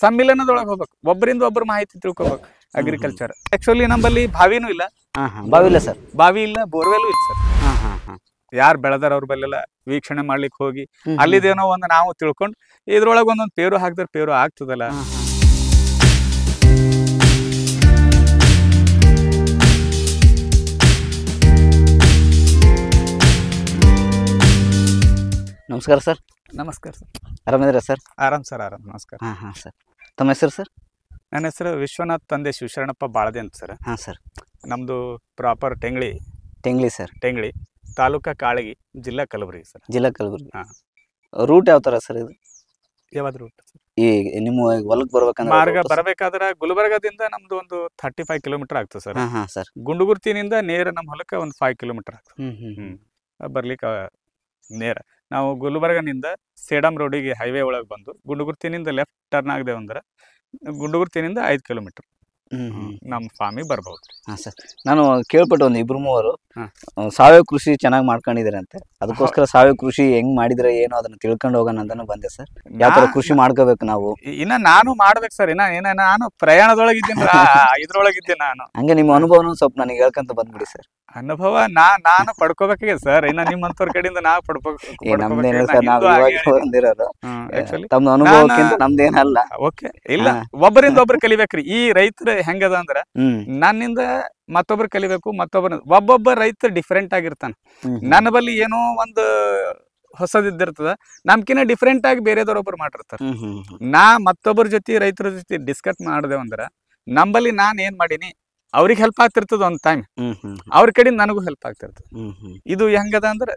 ಸಮ್ಮಿಲನದೊಳಗೆ ಹೋಗ್ಬೇಕು, ಒಬ್ಬರಿಂದ ಒಬ್ಬರು ಮಾಹಿತಿ ತಿಳ್ಕೊಬೇಕು. ಅಗ್ರಿಕಲ್ಚರ್ ಆಕ್ಚುಲಿ ನಮ್ಮಲ್ಲಿ ಬಾವಿನೂ ಇಲ್ಲ. ಬಾವಿ ಇಲ್ಲ ಸರ್. ಬಾವಿ ಇಲ್ಲ, ಬೋರ್ವೆಲ್ ಇಲ್ಲ ಸರ್. ಯಾರು ಬೆಳೆದಾರ ಅವ್ರ ಬಲ್ಲೆಲ್ಲ ವೀಕ್ಷಣೆ ಮಾಡ್ಲಿಕ್ಕೆ ಹೋಗಿ ಅಲ್ಲಿದೇನೋ ಒಂದು ನಾವು ತಿಳ್ಕೊಂಡು ಇದ್ರೊಳಗೆ ಒಂದೊಂದು ಪೇರು ಹಾಕಿದ್ರೆ ಪೇರು ಆಗ್ತದಲ್ಲ. ನಮಸ್ಕಾರ ಸರ್. ನಮಸ್ಕಾರ ಸರ್. ಆರಾಮಿದ್ದೀರಾ ಸರ್? ಆರಾಮ್ ಸರ್, ಆರಾಮ್. ನಮಸ್ಕಾರ. ಸರ್, ತಮ್ಮ ಹೆಸರು ಸರ್? ನನ್ನ ಹೆಸರು ವಿಶ್ವನಾಥ್ ತಂದೆ ಶಿವಶರಣಪ್ಪ ಬಾಳದೆ ಅಂತ ಸರ್. ಸರ್. ನಮ್ಮದು ಪ್ರಾಪರ್ ಟೆಂಗ್ಳಿ ಸರ್. ಟೆಂಗ್ಳಿ ತಾಲೂಕಾ ಕಾಳಗಿ, ಜಿಲ್ಲಾ ಕಲಬುರಗಿ ಸರ್. ಜಿಲ್ಲಾ ಕಲಬುರಗಿ. ರೂಟ್ ಯಾವ ಥರ ಸರ್ ಇದು? ಯಾವ್ದು ರೂಟ್ ಸರ್? ಈ ನಿಮ್ಮ ಹೊಲಕ್ಕೆ ಬರ್ಬೇಕಂದ್ರೆ ಮಾರ್ಗ ಬರಬೇಕಾದ್ರೆ ಗುಲ್ಬರ್ಗದಿಂದ ನಮ್ದು ಒಂದು 35 ಕಿಲೋಮೀಟರ್ ಆಗ್ತದೆ ಸರ್. ಸರ್. ಗುಂಡುಗುರ್ತಿನಿಂದ ನೇರ ನಮ್ಮ ಹೊಲಕ್ಕೆ ಒಂದು 5 ಕಿಲೋಮೀಟರ್ ಆಗ್ತದೆ. ಬರ್ಲಿಕ್ಕೆ ನೇರ ನಾವು ಗುಲ್ಬರ್ಗನಿಂದ ಸೇಡಂ ರೋಡಿಗೆ ಹೈವೇ ಒಳಗೆ ಬಂದು ಗುಂಡುಗುರ್ತಿನಿಂದ ಲೆಫ್ಟ್ ಟರ್ನ್ ಆಗದೇವು ಅಂದ್ರೆ ಗುಂಡುಗುರ್ತಿನಿಂದ 5 ಕಿಲೋಮೀಟರ್ ನಮ್ಮ ಫಾರ್ಮಿಗೆ ಬರ್ಬೋದು. ಸರ್, ನಾನು ಕೇಳ್ಪಟ್ಟು ಒಂದು ಇಬ್ರು ಮೂವರು ಸಾವಯವ ಕೃಷಿ ಚೆನ್ನಾಗಿ ಮಾಡ್ಕೊಂಡಿದ್ದೀರಂತೆ. ಅದಕ್ಕೋಸ್ಕರ ಸಾವಯವ ಕೃಷಿ ಹೆಂಗ್ ಮಾಡಿದ್ರೆ ಏನು ಅದನ್ನ ತಿಳ್ಕೊಂಡು ಹೋಗೋಣ ಅಂತಾನು ಬಂದೆ ಸರ್. ಯಾವ ತರ ಕೃಷಿ ಮಾಡ್ಕೋಬೇಕು ನಾವು? ಇನ್ನ ನಾನು ಮಾಡ್ಬೇಕು ಸರ್. ಇನ್ನ ನಾನು ಪ್ರಯಾಣದೊಳಗಿದ್ದೀನಿ, ಇದ್ರೊಳಗಿದ್ದೆ ನಾನು. ಹಂಗೆ ನಿಮ್ಮ ಅನುಭವನೂ ಸ್ವಲ್ಪ ನನಗೆ ಹೇಳ್ಕೊಂತ ಬಂದ್ಬಿಡಿ ಸರ್. ಅನುಭವ ನಾನು ಪಡ್ಕೋಬೇಕಾಗೆ ಸರ್. ಇನ್ನ ನಿಮ್ಮಂತವ್ರ ಕಡೆಯಿಂದ ನಾ ನಮ್ದೇನಿಲ್ಲ ಸರ್, ನಾವು ಬಂದಿರೋದು. ತಮ್ಮ ಅನುಭವಕ್ಕಿಂತ ನಮ್ದೇನಲ್ಲ. ಓಕೆ, ಇಲ್ಲ, ಒಬ್ಬರಿಂದ ಒಬ್ರು ಕಲಿಬೇಕ್ರಿ. ಈ ರೈತರ ಹೆಂಗದ ಅಂದ್ರ ನನ್ನಿಂದ ಮತ್ತೊಬ್ರು ಕಲಿಬೇಕು. ಒಬ್ಬೊಬ್ಬ ರೈತ ಡಿಫ್ರೆಂಟ್ ಆಗಿರ್ತಾನ. ನನ್ನ ಬಲ್ಲಿ ಏನೋ ಒಂದು ಹೊಸದಿದ್ದಿರ್ತದ, ನಮ್ಕಿನ್ನ ಡಿಫ್ರೆಂಟ್ ಆಗಿ ಬೇರೆದವ್ರೊಬ್ರು ಮಾಡಿರ್ತಾರ. ನಾ ಮತ್ತೊಬ್ಬರ ಜೊತೆ ರೈತರ ಜೊತೆ ಡಿಸ್ಕಸ್ ಮಾಡ್ದೇವ್ ಅಂದ್ರ ನಂಬಲ್ಲಿ ನಾನ್ ಏನ್ ಮಾಡೀನಿ ಅವ್ರಿಗೆ ಹೆಲ್ಪ್ ಆಗ್ತಿರ್ತದ ಒಂದ್ ಟೈಮ್, ಅವ್ರ ಕಡೆಯಿಂದ ನನಗೂ ಹೆಲ್ಪ್ ಆಗ್ತಿರ್ತದ. ಇದು ಹೆಂಗದ ಅಂದ್ರ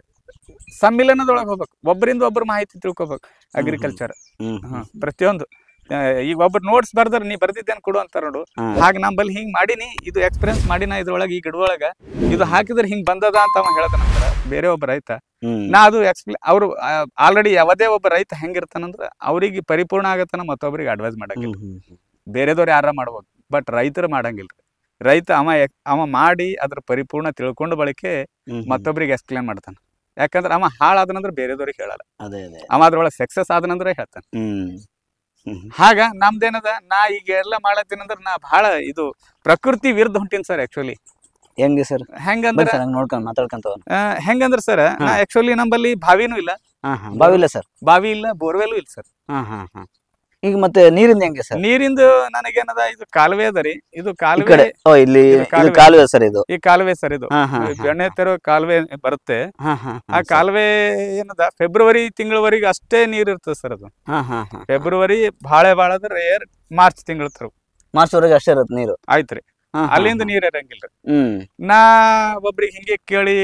ಸಮ್ಮಿಲನದೊಳಗೆ ಹೋಗ್ಬೇಕು, ಒಬ್ಬರಿಂದ ಒಬ್ಬರು ಮಾಹಿತಿ ತಿಳ್ಕೊಬೇಕು. ಅಗ್ರಿಕಲ್ಚರ್ ಪ್ರತಿಯೊಂದು ಈಗ ಒಬ್ರು ನೋಟ್ಸ್ ಬರ್ದಾರ, ನೀ ಬರ್ದಿದ್ದೇನೆ ಕೊಡು ಅಂತಾರ ನೋಡು. ಹಾಗೆ ನಂಬಲ್ಲಿ ಹಿಂಗ್ ಮಾಡೀನಿ, ಇದು ಎಕ್ಸ್ಪೀರಿಯನ್ಸ್ ಮಾಡಿನ ಇದ್ರೊಳಗೆ, ಈ ಗಿಡದೊಳಗ ಇದು ಹಾಕಿದ್ರೆ ಹಿಂಗ್ ಬಂದದ ಅಂತ ಅವ ಹೇಳ್ತಾನಂತಾರ ಬೇರೆ ಒಬ್ಬ ರೈತ. ನಾ ಅದು ಅವ್ರು ಆಲ್ರೆಡಿ ಯಾವುದೇ ಒಬ್ಬ ರೈತ ಹೆಂಗಿರ್ತಾನಂದ್ರ ಅವ್ರಿಗೆ ಪರಿಪೂರ್ಣ ಆಗತ್ತನ ಮತ್ತೊಬ್ರಿಗೆ ಅಡ್ವೈಸ್ ಮಾಡಂಗಿಲ್ಲ. ಬೇರೆದವ್ರು ಯಾರ ಮಾಡ್ಬೋದು, ಬಟ್ ರೈತರು ಮಾಡಂಗಿಲ್ರಿ. ರೈತ ಅವ ಮಾಡಿ ಅದ್ರ ಪರಿಪೂರ್ಣ ತಿಳ್ಕೊಂಡು ಬಳಿಕೆ ಮತ್ತೊಬ್ರಿಗೆ ಎಕ್ಸ್ಪ್ಲೇನ್ ಮಾಡ್ತಾನ. ಯಾಕಂದ್ರೆ ಅವ ಹಾಳಾದನಂದ್ರ ಬೇರೆದವ್ರಿಗೆ ಹೇಳಲ್ಲ, ಅವ ಅದ್ರೊಳಗೆ ಸಕ್ಸಸ್ ಆದನಂದ್ರೆ ಹೇಳ್ತಾನ. ಹಾಗ ನಮ್ದೇನದ, ನಾ ಈಗ ಎಲ್ಲ ಮಾಡತ್ತೀನಂದ್ರ ನಾ ಬಹಳ ಇದು ಪ್ರಕೃತಿ ವಿರುದ್ಧ ಹೊಂಟೀನಿ ಸರ್. ಆಕ್ಚುಲಿ ಹೆಂಗೆ ಸರ್? ಹೆಂಗಂದ್ರ ನೋಡ್ಕೊಂಡು ಮಾತಾಡ್ಕೊಂತ ಹೆಂಗಂದ್ರ ಸರ್, ನಾ ಆಕ್ಚುಲಿ ನಮ್ಮಲ್ಲಿ ಬಾವಿನೂ ಇಲ್ಲ. ಬಾವಿ ಇಲ್ಲ ಸರ್? ಬಾವಿ ಇಲ್ಲ, ಬೋರ್ವೆಲ್ ಇಲ್ಲ ಸರ್. ಈಗ ಮತ್ತೆ ನೀರಿಂದ ಹೆಂಗೆ ಸರ್? ನೀರಿಂದು ನನಗೇನದ, ಇದು ಕಾಲುವೆ ಅದರಿ. ಇದು ಕಾಲುವೆ, ಇಲ್ಲಿ ಕಾಲುವೆ ಸರ್. ಇದು ಈ ಕಾಲುವೆ ಸರ್. ಇದು ಬೆಣ್ಣೆ ತೆರೋ ಕಾಲುವೆ ಬರುತ್ತೆ. ಆ ಕಾಲುವೆ ಏನದ ಫೆಬ್ರವರಿ ತಿಂಗಳವರೆಗೆ ಅಷ್ಟೇ ನೀರ್ ಇರ್ತದೆ ಸರ್. ಅದು ಫೆಬ್ರವರಿ ಬಾಳ ಅಂದ್ರೆ ಮಾರ್ಚ್ ತಿಂಗಳ ತರ, ಮಾರ್ಚ್ ವರೆಗೆ ಅಷ್ಟೇ ಇರುತ್ತೆ ನೀರು. ಆಯ್ತ್ರಿ, ಅಲ್ಲಿಂದ ನೀರ್ ಇರಂಗಿಲ್ರಿ. ನಾ ಒಬ್ರಿಗೆ ಹಿಂಗೆ ಕೇಳಿ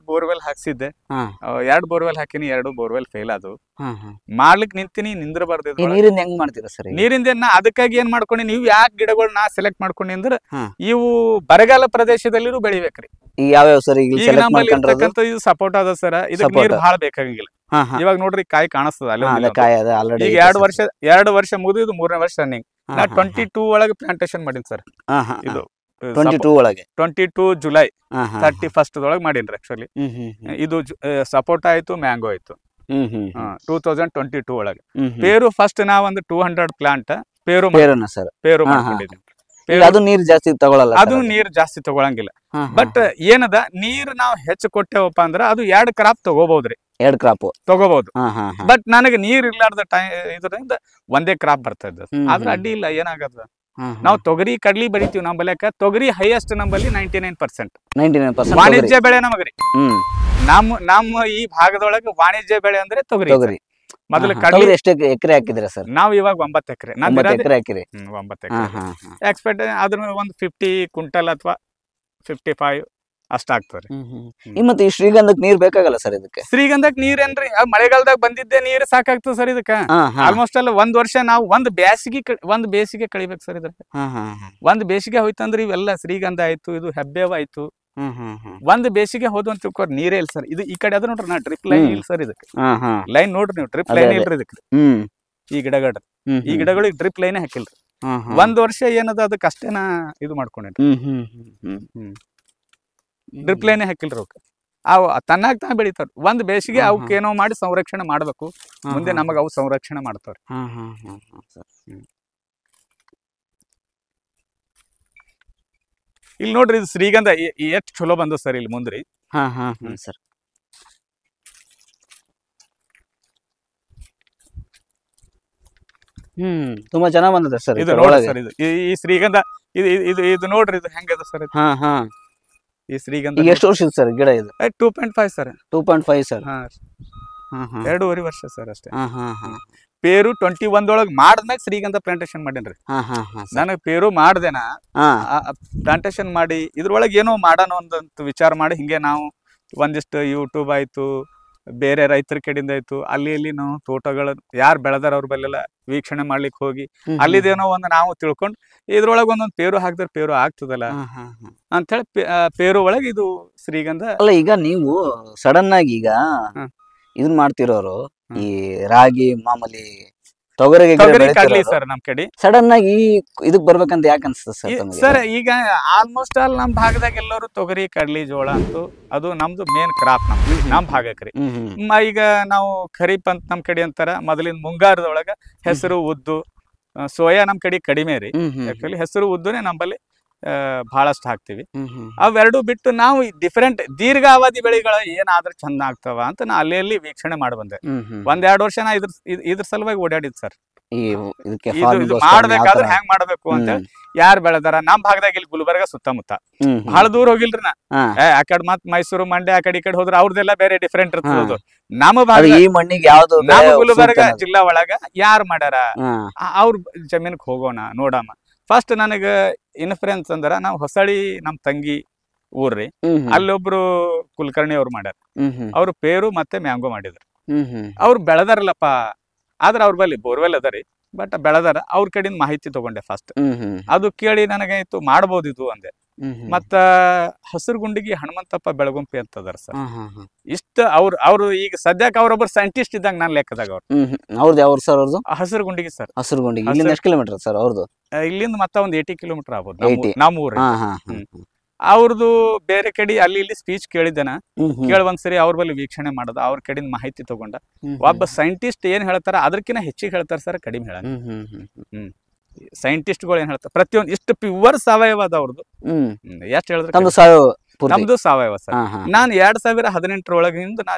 ಬೋರ್ವೆಲ್ ಹಾಕ್ಸಿದ್ದೆ. 2 ಬೋರ್ವೆಲ್ ಹಾಕಿನಿ, 2 ಬೋರ್ವೆಲ್ ಫೇಲ್ ಆದವು. ಮಾಡ್ಲಿಕ್ ನಿಂತೀನಿ, ನಿಂದ್ರ ಬರ್ದಿದ್. ನೀರಿಂದ ಹೆಂಗ್ ಮಾಡ್ತೀರಾ ಸರ್? ನೀರಿಂದ ನಾ ಅದಕ್ಕಾಗಿ ಏನ್ ಮಾಡ್ಕೊಂಡಿ, ನೀವು ಯಾಕೆ ಗಿಡಗಳು ನಾ ಸೆಲೆಕ್ಟ್ ಮಾಡ್ಕೊಂಡಿ ಅಂದ್ರ ಇವು ಬರಗಾಲ ಪ್ರದೇಶದಲ್ಲಿರೂ ಬೆಳಿಬೇಕ್ರಿ. ಯಾವ್ಯಾವ ಸರ್? ಈಗ ನಮ್ಮಲ್ಲಿ ಇರ್ತಕ್ಕಂಥ ಇದು ಸಪೋರ್ಟ್ ಅದ ಸರ್. ಇದಕ್ಕೆ ನೀರ್ ಬಹಳ ಬೇಕಾಗಿಲ್ಲ. ಇವಾಗ ನೋಡ್ರಿ ಕಾಯಿ ಕಾಣಿಸ್ತದ ಅಲ್ಲಿ. ಈಗ 2 ವರ್ಷ ಮುಗಿದು 3ನೇ ವರ್ಷ ರನ್ನಿಂಗ್. ನಾ 22 ಒಳಗೆ ಪ್ಲಾಂಟೇಶನ್ ಮಾಡೀನಿ ಸರ್. ಇದು 22 ಒಳಗೆ 22 ಜುಲೈ 31 ಮಾಡೀನ್ರಿ. ಆಕ್ಚುಲಿ ಇದು ಸಪೋಟ ಆಯ್ತು, ಮ್ಯಾಂಗೋ ಆಯ್ತು 2022 ಒಳಗೆ. ಪೇರು ಫಸ್ಟ್ ನಾ ಒಂದು 200 ಪ್ಲಾಂಟ್ ಪೇರು ಮಾಡ್ಕೊಂಡಿದ್ದೀನಿ. ಅದು ನೀರ್ ಜಾಸ್ತಿ ತಗೊಳಲ್ಲ, ಅದು ನೀರ್ ಜಾಸ್ತಿ ತಗೊಳಂಗಿಲ್ಲ. ಬಟ್ ಏನದ, ನೀರ್ ನಾವ್ ಹೆಚ್ಚು ಕೊಟ್ಟೆವಪ್ಪ ಅಂದ್ರ ಅದು 2 ಕ್ರಾಪ್ ತಗೋಬಹುದ್ರಿ. 2 ಕ್ರಾಪ್ ತಗೋಬಹುದು. ಬಟ್ ನನಗೆ ನೀರ್ ಇರ್ಲಾರ್ದ ಟೈಮ್ ಇದರಿಂದ ಒಂದೇ ಕ್ರಾಪ್ ಬರ್ತಾ ಇದ್ದ. ಆದ್ರೆ ಅಡ್ಡಿ ಇಲ್ಲ, ಏನಾಗದ, ನಾವು ತೊಗರಿ ಕಡ್ಲಿ ಬೆಳಿತೀವಿ. ನಮ್ಮಲ್ಯಾಕ ತೊಗರಿ ಹೈಯೆಸ್ಟ್ ನಂಬಲ್ಲಿ 99% ವಾಣಿಜ್ಯ ಬೆಳೆ ನಮಗ್ರಿ. ನಮ್ಮ ಈ ಭಾಗದೊಳಗೆ ವಾಣಿಜ್ಯ ಬೆಳೆ ಅಂದ್ರೆ ತೊಗರಿ. ಮೊದಲು ಕಡ್ಲಿ ಎಷ್ಟು ಎಕರೆ ಹಾಕಿದ್ರ ಸರ್? ನಾವ್ ಇವಾಗ 9 ಎಕರೆ. 9 ಎಕರೆ ಹಾಕಿರಿ. 9 ಎಕರೆ ಎಕ್ಸ್ಪೆಕ್ಟ್ ಅದ್ರ ಒಂದು 50 ಕ್ವಿಂಟಲ್ ಅಥವಾ 55 ಅಷ್ಟ ಆಗ್ತದೆ. ಮತ್ತೆ ಈ ಶ್ರೀಗಂಧಕ್ ನೀರ್ ಬೇಕಾಗಲ್ಲ ಸರ್? ಇದಕ್ಕೆ ಶ್ರೀಗಂಧಕ್ ನೀರ್ ಏನ್ರಿ, ಮಳೆಗಾಲದಾಗ ಬಂದಿದ್ದೆ ನೀರ್ ಸಾಕಾಗ್ತದೆ ಸರ್. ಇದಕ್ಕ ಆಲ್ಮೋಸ್ಟ್ ಅಲ್ಲ ಒಂದ್ ವರ್ಷ ನಾವು ಒಂದ್ ಬೇಸಿಗೆ ಕಳಿಬೇಕು ಸರ್. ಇದ್ರ ಒಂದ್ ಬೇಸಿಗೆ ಹೋಯ್ತಂದ್ರೆ ಇವೆಲ್ಲ ಶ್ರೀಗಂಧ ಆಯ್ತು, ಇದು ಹೆಬ್ಬೇವ ಆಯ್ತು. ಒಂದ್ ಬೇಸಿಗೆ ಹೋದ್ ಅಂತ ತಿಳ್ಕೊರ್ ನೀರೇ ಇಲ್ಲ ಸರ್. ಇದು ಈ ಕಡೆ ಅದ ನೋಡ್ರಿ, ನಾ ಡ್ರಿಪ್ ಲೈನ್ ಇಲ್ಲ ಸರ್. ಇದಕ್ಕೆ ಲೈನ್ ನೋಡ್ರಿ ನೀವು, ಡ್ರಿಪ್ ಲೈನ್ ಇಲ್ರಿ ಇದಕ್ಕೆ. ಈ ಗಿಡಗಳಿಗೆ ಡ್ರಿಪ್ ಲೈನ್ ಹಾಕಿಲ್ರಿ. ಒಂದ್ ವರ್ಷ ಏನದ ಅದಕ್ಕೆ ಅಷ್ಟೇನಾ ಇದು ಮಾಡ್ಕೊಂಡೇನ್ರಿ. Drip line ಹಾಕಿಲ್ರಿ. ಅವಕ್ಕೆ ಅವು ತನ್ನಾಗ ತಾ ಬೆಳಿತಾರ. ಒಂದ್ ಬೇಸಿಗೆ ಅವಕ್ಕೆ ಏನೋ ಮಾಡಿ ಸಂರಕ್ಷಣೆ ಮಾಡ್ಬೇಕು, ಮುಂದೆ ನಮಗ ಅವು ಸಂರಕ್ಷಣೆ ಮಾಡ್ತಾವ್ರಿ. ಇಲ್ಲಿ ನೋಡ್ರಿ ಇದು ಶ್ರೀಗಂಧ ಎಷ್ಟ್ ಚಲೋ ಬಂದು ಸರ್ ಇಲ್ಲಿ ಮುಂದ್ರಿ. ಹಾ ಹಾ ಸರ್. ತುಂಬಾ ಚೆನ್ನಾಗ್ ಬಂದಿದೆ ಸರ್ ಇದು ನೋಡ್ರಿ ಸರ್. ಇದು ಈ ಶ್ರೀಗಂಧ ಇದು ನೋಡ್ರಿ ಇದು ಹೆಂಗದ ಸರ್. ಹಾ ಹಾ ಈ ಶ್ರೀಗಂಧ ಎಷ್ಟು ವರ್ಷದ ಸರ್ ಗಿಡ ಇದು? 2.5 ಸರ್. 2.5 ಸರ್. ಹಾ ಹಾ ಹಾ 2.5 ವರ್ಷ ಸರ್ ಅಷ್ಟೇ. ಹಾ ಹಾ ಹಾ ಪೇರು 21 ಒಳಗ್ ಮಾಡಿದ್ಮ್ಯಾಗ ಶ್ರೀಗಂಧ ಪ್ಲಾಂಟೇಶನ್ ಮಾಡೇನ್ರಿ. ಹಾ ಹಾ ಹಾ ನನಗ್ ಪೇರು ಮಾಡ್ದೇನ ಪ್ಲಾಂಟೇಶನ್ ಮಾಡಿ ಇದ್ರೊಳಗೆ ಏನೋ ಮಾಡೋಣ ಒಂದಂತ ವಿಚಾರ ಮಾಡಿ ಹಿಂಗೆ ನಾವು ಒಂದಿಷ್ಟು ಯೂಟ್ಯೂಬ್ ಆಯ್ತು, ಬೇರೆ ರೈತರ ಕಡೆಯಿಂದ ಆಯ್ತು, ಅಲ್ಲಿ ನಾವು ತೋಟಗಳ ಯಾರು ಬೆಳೆದಾರ ಅವ್ರ ಬಲ್ಲೆಲ್ಲ ವೀಕ್ಷಣೆ ಮಾಡ್ಲಿಕ್ಕೆ ಹೋಗಿ ಅಲ್ಲಿದೇನೋ ಒಂದು ನಾವು ತಿಳ್ಕೊಂಡು ಇದ್ರೊಳಗೆ ಒಂದೊಂದು ಪೇರು ಹಾಕಿದ್ರೆ ಪೇರು ಆಗ್ತದಲ್ಲ ಅಂತ ಹೇಳಿ ಪೇರು ಒಳಗೆ ಇದು ಶ್ರೀಗಂಧ. ಅಲ್ಲ, ಈಗ ನೀವು ಸಡನ್ ಆಗಿ ಈಗ ಇದನ್ ಮಾಡ್ತಿರೋರು ಈ ರಾಗಿ ಮಾಮೂಲಿ ತೊಗರಿ ಕಡ್ಲಿ ಸರ್ ನಮ್ ಕಡೆ ಸಡನ್ ಆಗಿ ಇದಕ್ ಬರ್ಬೇಕಂತ ಯಾಕೆ ಅನ್ಸ್ತದೆ ಸರ್? ಈಗ ಆಲ್ಮೋಸ್ಟ್ ಆಲ್ ನಮ್ ಭಾಗದಾಗ ಎಲ್ಲರೂ ತೊಗರಿ ಕಡ್ಲಿ ಜೋಳ ಅಂತೂ ಅದು ನಮ್ದು ಮೇನ್ ಕ್ರಾಪ್ ನಮ್ ಭಾಗಕ್ರಿ. ಈಗ ನಾವು ಖರೀಫ್ ಅಂತ ನಮ್ ಕಡೆ ಅಂತಾರ. ಮೊದಲಿನ ಮುಂಗಾರದೊಳಗ ಹೆಸರು ಉದ್ದು ಸೋಯಾ ನಮ್ ಕಡೆ ಕಡಿಮೆ ರೀ. ಆಕ್ಚುಲಿ ಹೆಸರು ಉದ್ದುನೇ ನಮ್ಮಲ್ಲಿ ಬಹಳಷ್ಟು ಹಾಕ್ತಿವಿ. ಅವೆರಡು ಬಿಟ್ಟು ನಾವು ಡಿಫರೆಂಟ್ ದೀರ್ಘಾವಧಿ ಬೆಳೆಗಳು ಏನಾದ್ರೂ ಚಂದ ಆಗ್ತಾವ ಅಂತ ನಾ ಅಲ್ಲಿ ವೀಕ್ಷಣೆ ಮಾಡಿ ಬಂದೆ. 1-2 ವರ್ಷ ನಾ ಇದ್ರ ಸಲುವಾಗಿ ಓಡಾಡಿದ್ ಸರ್. ಇದು ಮಾಡ್ಬೇಕಾದ್ರೆ ಹೆಂಗ್ ಮಾಡ್ಬೇಕು ಅಂತ ಹೇಳಿ ಯಾರು ಬೆಳೆದಾರ ನಮ್ ಭಾಗದಾಗ ಇಲ್ಲಿ ಗುಲ್ಬರ್ಗ ಸುತ್ತಮುತ್ತ ಬಹಳ ದೂರ ಹೋಗಿಲ್ರಿ ನಾ. ಆ ಕಡೆ ಮತ್ ಮೈಸೂರು ಮಂಡ್ಯ ಆ ಕಡೆ ಹೋದ್ರ ಅವ್ರದೆಲ್ಲ ಬೇರೆ ಡಿಫರೆಂಟ್ ಇರ್ತದ. ನಮ್ಮ ಭಾಗ ನಮ್ಮ ಗುಲ್ಬರ್ಗ ಜಿಲ್ಲಾ ಒಳಗ ಯಾರು ಮಾಡ್ಯಾರ ಅವ್ರ ಜಮೀನ್ಕ್ ಹೋಗೋಣ ನೋಡಮ್ಮ. ಫಸ್ಟ್ ನನಗ ಇನ್ಫ್ಲುಯೆನ್ಸ್ ಅಂದ್ರ ನಾವು ಹೊಸಳಿ ನಮ್ ತಂಗಿ ಊರ್ರಿ, ಅಲ್ಲೊಬ್ರು ಕುಲಕರ್ಣಿ ಅವ್ರು ಮಾಡ್ಯಾರ. ಅವ್ರು ಪೇರು ಮತ್ತೆ ಮ್ಯಾಂಗೋ ಮಾಡಿದ್ರು. ಅವ್ರು ಬೆಳೆದಾರಲ್ಲಪ್ಪ, ಆದ್ರ ಅವ್ರ ಬಲ್ಲಿ ಬೋರ್ವೆಲ್ ಅದರಿ, ಬಟ್ ಬೆಳೆದಾರ. ಅವ್ರ ಕಡೆಯಿಂದ ಮಾಹಿತಿ ತಗೊಂಡೆ ಫಸ್ಟ್. ಅದು ಕೇಳಿ ನನಗಾಯ್ತು ಮಾಡ್ಬೋದು ಇದು ಅಂದೆ. ಮತ್ತ ಹಸಿರುಗುಂಡಿಗೆ ಹನುಮಂತಪ್ಪ ಬೆಳಗುಂಪಿ ಅಂತದಾರ ಸರ್. ಇಷ್ಟ ಅವ್ರು ಈಗ ಸದ್ಯಕ್ಕೆ ಅವ್ರೊಬ್ಬರು ಸೈಂಟಿಸ್ಟ್ ಇದ್ದಂಗ ನಾನ್ ಲೆಕ್ಕದಾಗ ಅವ್ರದ್ದು ಯಾವ ಸರ್? ಅವ್ರದ್ದು ಹಸಿರುಗುಂಡಿಗೆ ಸರ್. ಹಸಿರುಗುಂಡಿಗೆ ಇಲ್ಲಿಂದ ಎಷ್ಟು ಕಿಲೋಮೀಟರ್ ಸರ್ ಅವ್ರದ್ದು? ಇಲ್ಲಿಂದ ಮತ್ತ ಒಂದ್ 80 ಕಿಲೋಮೀಟರ್ ಆಗ್ಬೋದು ನಮ್ಮ ಊರ. ಅವ್ರದ್ದು ಬೇರೆ ಕಡೆ ಅಲ್ಲಿ ಇಲ್ಲಿ ಸ್ಪೀಚ್ ಕೇಳಿದ್ದೇನ, ಕೇಳ ಒಂದ್ಸರಿ ಅವ್ರ ಬಳಿ ವೀಕ್ಷಣೆ ಮಾಡೋದು, ಅವ್ರ ಕಡೆಯಿಂದ ಮಾಹಿತಿ ತಗೊಂಡ. ಒಬ್ಬ ಸೈಂಟಿಸ್ಟ್ ಏನ್ ಹೇಳ್ತಾರ ಅದಕ್ಕಿಂತ ಹೆಚ್ಚಿಗೆ ಹೇಳ್ತಾರ ಸರ್, ಕಡಿಮೆ ಹೇಳ. ಸೈಂಟಿಸ್ಟ್ ಗಳು ಏನ್ ಹೇಳ್ತಾರೆ ಪ್ರತಿಯೊಂದು ಇಷ್ಟು ಪ್ಯೂರ್ ಸಾವಯವ ಅದ ಅವ್ರದ್ದು. ಎಷ್ಟ್ ಹೇಳಿದ್ರೆ ನಮ್ದು ಸಾವಯವ ಸರ್. ನಾನ್ 2018 ಒಳಗಿಂದ ನಾ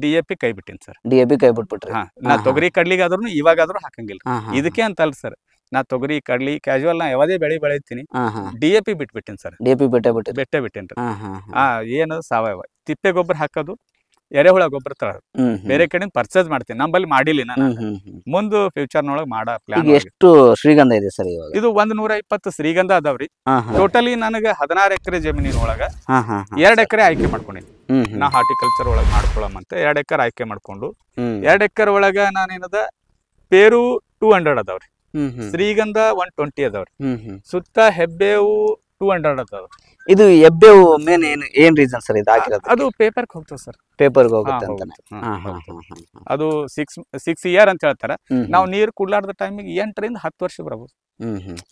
DAP ಕೈ ಬಿಟ್ಟಿನಿ ಸರ್. DAP ಕೈ ಬಿಟ್ಬಿಟ್ರಿ? ನಾ ತೊಗರಿ ಕಡ್ಲಿಗೆ ಆದ್ರೂ ಇವಾಗಾದ್ರೂ ಹಾಕಂಗಿಲ್ಲ. ಇದಕ್ಕೆ ಅಂತ ಅಲ್ಲ ಸರ್, ನಾ ತೊಗರಿ ಕಡ್ಲಿ ಕ್ಯಾಶುವಲ್ ನಾ ಯಾವದೇ ಬೆಳೆ ಬೆಳಿತೀನಿ. DAP ಬಿಟ್ಬಿಟ್ಟಿನಿ ಸರ್. DAP ಬಿಟ್ಟೆ ಬಿಟ್ಟೇನ್ರಿ. ಏನು ಸಾವಯವ ತಿಪ್ಪೆ ಗೊಬ್ಬರ ಹಾಕೋದು, ಎರೆಹುಳ ಗೊಬ್ಬರ ತರೋದು ಬೇರೆ ಕಡೆ ಪರ್ಚೇಸ್ ಮಾಡ್ತೀನಿ. ನಮ್ಮಲ್ಲಿ ಮಾಡಿಲ್ಲ ನಾನು. ಮುಂದೆ ಫ್ಯೂಚರ್ನೊಳಗೆ ಮಾಡೋ ಪ್ಲಾನ್. ಎಷ್ಟು ಶ್ರೀಗಂಧ ಇದೆ ಸರ್ ಇವಾಗ? ಇದು 120 ಶ್ರೀಗಂಧ ಅದಾವ್ರಿ. ಟೋಟಲಿ ನನಗೆ 16 ಎಕರೆ ಜಮೀನಿನೊಳಗ 2 ಎಕರೆ ಆಯ್ಕೆ ಮಾಡ್ಕೊಂಡಿನಿ. ನಾ ಹಾರ್ಟಿಕಲ್ಚರ್ ಒಳಗೆ ಮಾಡ್ಕೊಳಮಂತ 2 ಎಕರೆ ಆಯ್ಕೆ ಮಾಡ್ಕೊಂಡು 2 ಎಕರೆ ಒಳಗ ನಾನೇನದ ಪೇರು 200 ಅದಾವ್ರಿ, ಶ್ರೀಗಂಧ 120 ಅದಾವ್ರಿ, ಸುತ್ತ ಹೆಬ್ಬೇವು 200 ಅದಾವ್ರಿ. ಇದು ಹೆಬ್ಬೇವು ಮೇನ್ ಏನ್ ರೀಸನ್ ಸರ್ ಇದು ಹಾಕಿರೋದು? ಅದು ಪೇಪರ್ಗೆ ಹೋಗ್ತದೆ ಸರ್. ಪೇಪರ್ಗೆ ಹೋಗುತ್ತೆ ಅಂತ. ಅದು 6 ಇಯರ್ ಅಂತ ಹೇಳ್ತಾರ. ನಾವು ನೀರ್ ಕುಡ್ಲಾರ್ದ ಟೈಮಿಗೆ 8 ರಿಂದ 10 ವರ್ಷ ಬರ್ಬೋದು.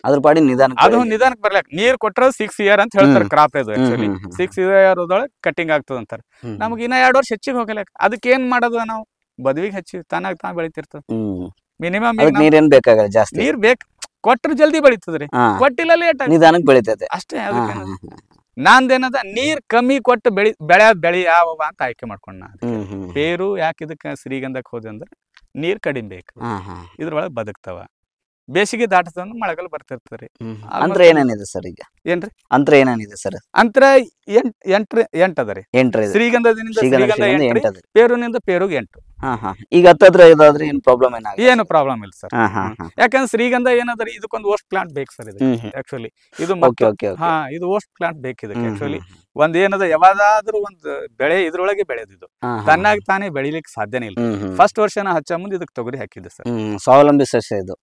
ಅದ್ರ ಪಾಡಿ ನಿಧಾನಕ್ಕೆ ಬರ್ಲಾಕ ನೀರ್ ಕೊಟ್ರ 6 ಇಯರ್ ಅಂತ ಹೇಳ್ತಾರೆ ಕ್ರಾಪ್ ಇದು. ಆಕ್ಚುಲಿ 6 ಇಯರ್ ಕಟಿಂಗ್ ಆಗ್ತದ ಅಂತಾರ. ನಮ್ಗೆ ಇನ್ನ 2 ವರ್ಷ ಹೆಚ್ಚಿಗೆ ಹೋಗಲ್ಲ. ಅದಕ್ಕೆ ಏನ್ ಮಾಡೋದು ನಾವು ಬದುವಿಗೆ ಹಚ್ಚಿ ತಾನಾಗ ತಾನ ಬೆಳಿತಿರ್ತದ. ಮಿನಿಮಮ್ ನೀರೇನ್ ಬೇಕಾಗಲ್ಲ, ಜಾಸ್ತಿ ನೀರ್ ಬೇಕು. ಕೊಟ್ರ ಜಲ್ದಿ ಬೆಳಿತದ್ರಿ, ಕೊಟ್ಟಿಲ್ಲ ಲೇಟ್ ನಿಧಾನಕ್ಕೆ ಬೆಳಿತದೆ ಅಷ್ಟೇ. ಅದಕ್ಕೆ ನಾಂದೇನದ ನೀರ್ ಕಮ್ಮಿ ಕೊಟ್ಟು ಬೆಳೆ ಯಾವ ಅಂತ ಆಯ್ಕೆ ಮಾಡ್ಕೊಂಡ. ಪೇರು ಯಾಕೆ ಇದಕ್ಕೆ ಶ್ರೀಗಂಧಕ್ಕೆ ಹೋದೆ ಅಂದ್ರೆ ನೀರ್ ಕಡಿಮೆ ಬೇಕು, ಇದ್ರೊಳಗೆ ಬದುಕ್ತಾವ. ಬೇಸಿಗೆ ದಾಟದ ಮಳೆಗಾಲ ಬರ್ತಿರ್ತದ್ರಿ. ಅಂತರ ಏನೇನಿದೆ ಸರ್ ಈಗ? ಏನ್ರಿ ಅಂತರ ಏನೇನಿದೆ ಸರ್? ಅಂತರ 8 ಅದರಿ. ಶ್ರೀಗಂಧದಿಂದ ಪೇರುನಿಂದ ಪೇರುಗೆ 8. ಈಗ ಹತ್ತತ್ರ ಇದಾದ್ರೆ ಏನು ಪ್ರಾಬ್ಲಮ್ ಏನು ಪ್ರಾಬ್ಲಮ್ ಇಲ್ಲ ಸರ್. ಯಾಕಂದ್ರೆ ಶ್ರೀಗಂಧ ಏನದ್ರಿ ಇದಕ್ಕೊಂದು ಓಸ್ಟ್ ಪ್ಲಾಂಟ್ ಬೇಕು ಸರ್. ಇದು ಆಕ್ಚುಲಿ ಇದು ಇದು ಓಸ್ಟ್ ಪ್ಲಾಂಟ್ ಬೇಕಿದೆ. ಆಕ್ಚುಲಿ ಒಂದ್ ಏನದ ಯಾವ್ದಾದ್ರು ಒಂದು ಬೆಳೆ ಇದ್ರೊಳಗೆ ಬೆಳೆದಿದ್ದು ತನ್ನಾಗಿ ತಾನೇ ಬೆಳಿಲಿಕ್ಕೆ ಸಾಧ್ಯನೇ ಇಲ್ಲ. ಫಸ್ಟ್ ವರ್ಷ ನಾ ಹಚ್ಚ ಮುಂದೆ ಇದಕ್ಕೆ ತೊಗರಿ ಹಾಕಿದ್ದೆ ಸರ್. ಸ್ವಾವಲಂಬಿ ಸಸ್ಯ ಇದು.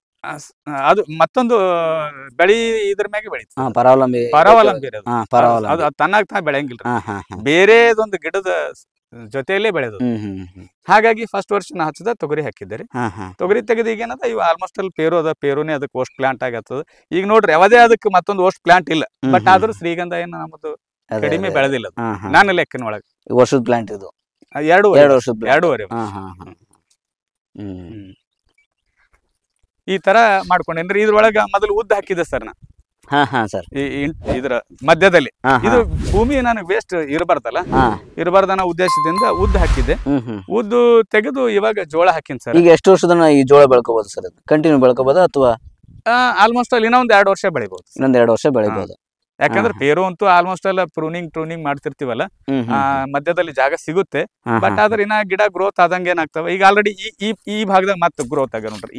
ಅದು ಮತ್ತೊಂದು ಬೆಳಿ ಇದ್ರ ಮ್ಯಾಗೆ ಬೆಳೀತದೆ. ಪರಾವಲಂಬಿ ಅದು ತನ್ನಾಗ ತಾ ಬೆಳೆಯಂಗಿಲ್ಲ, ಬೇರೆದೊಂದು ಗಿಡದ ಜೊತೆಯಲ್ಲೇ ಬೆಳೆದು. ಹಾಗಾಗಿ ಫಸ್ಟ್ ವರ್ಷ ನಾ ಹಚ್ಚದ ತೊಗರಿ ಹಾಕಿದ್ದೆ. ತೊಗರಿ ತೆಗೆದು ಈಗ ಏನದ ಇವು ಆಲ್ಮೋಸ್ಟ್ ಅಲ್ಲಿ ಪೇರು ಅದ, ಪೇರುನೇ ಅದಕ್ಕೆ ಓಸ್ಟ್ ಪ್ಲಾಂಟ್ ಆಗತ್ತದ. ಈಗ ನೋಡ್ರಿ ಯಾವದೇ ಅದಕ್ಕೆ ಮತ್ತೊಂದು ಓಸ್ಟ್ ಪ್ಲಾಂಟ್ ಇಲ್ಲ. ಬಟ್ ಆದ್ರೂ ಶ್ರೀಗಂಧ ಏನು ನಮ್ಮದು ಕಡಿಮೆ ಬೆಳೆದಿಲ್ಲ ನಾನು ಲೆಕ್ಕನ ಒಳಗೆ. ವರ್ಷದ ಪ್ಲಾಂಟ್ ಇದು 2.5 ಈ ತರ ಮಾಡ್ಕೊಂಡೇನ್ರಿ. ಇದ್ರೊಳಗ ಮೊದಲು ಉದ್ದ ಹಾಕಿದೆ ಸರ್ ನಾ. ಸರ್ ಇದ್ರ ಮಧ್ಯದಲ್ಲಿ ಹಾ, ಇದು ಭೂಮಿ ನನಗೆ ವೇಸ್ಟ್ ಇರಬಾರ್ದಲ್ಲ, ಇರಬಾರ್ದನ್ನ ಉದ್ದೇಶದಿಂದ ಉದ್ದು ಹಾಕಿದ್ದೆ. ಉದ್ದು ತೆಗೆದು ಇವಾಗ ಜೋಳ ಹಾಕಿನ್ ಸರ್. ಈಗ ಎಷ್ಟು ವರ್ಷದ ಈ ಜೋಳ ಬೆಳ್ಕೋಬಹುದು ಸರ್? ಕಂಟಿನ್ಯೂ ಬೆಳ್ಕೋಬಹುದಾ ಅಥವಾ ಆಲ್ಮೋಸ್ಟ್ ಅಲ್ಲಿ ಇನ್ನೊಂದ್ 2 ವರ್ಷ ಬೆಳಿಬಹುದು. ಇನ್ನೊಂದ್ 2 ವರ್ಷ ಬೆಳಿಬಹುದು. ಯಾಕಂದ್ರೆ ಪೇರು ಅಂತೂ ಆಲ್ಮೋಸ್ಟ್ ಎಲ್ಲ ಟ್ರೂನಿಂಗ್ ಮಾಡ್ತಿರ್ತೀವಲ್ಲ, ಮಧ್ಯದಲ್ಲಿ ಜಾಗ ಸಿಗುತ್ತೆ. ಬಟ್ ಆದ್ರೆ ಇನ್ನ ಗಿಡ ಗ್ರೋತ್ ಆದಂಗೆ ಏನಾಗ್ತವೆ, ಈಗ ಆಲ್ರೆಡಿ ಈ ಭಾಗದಾಗ ಮತ್ತೆ ಗ್ರೋತ್ ಆಗ ನೋಡ್ರಿ.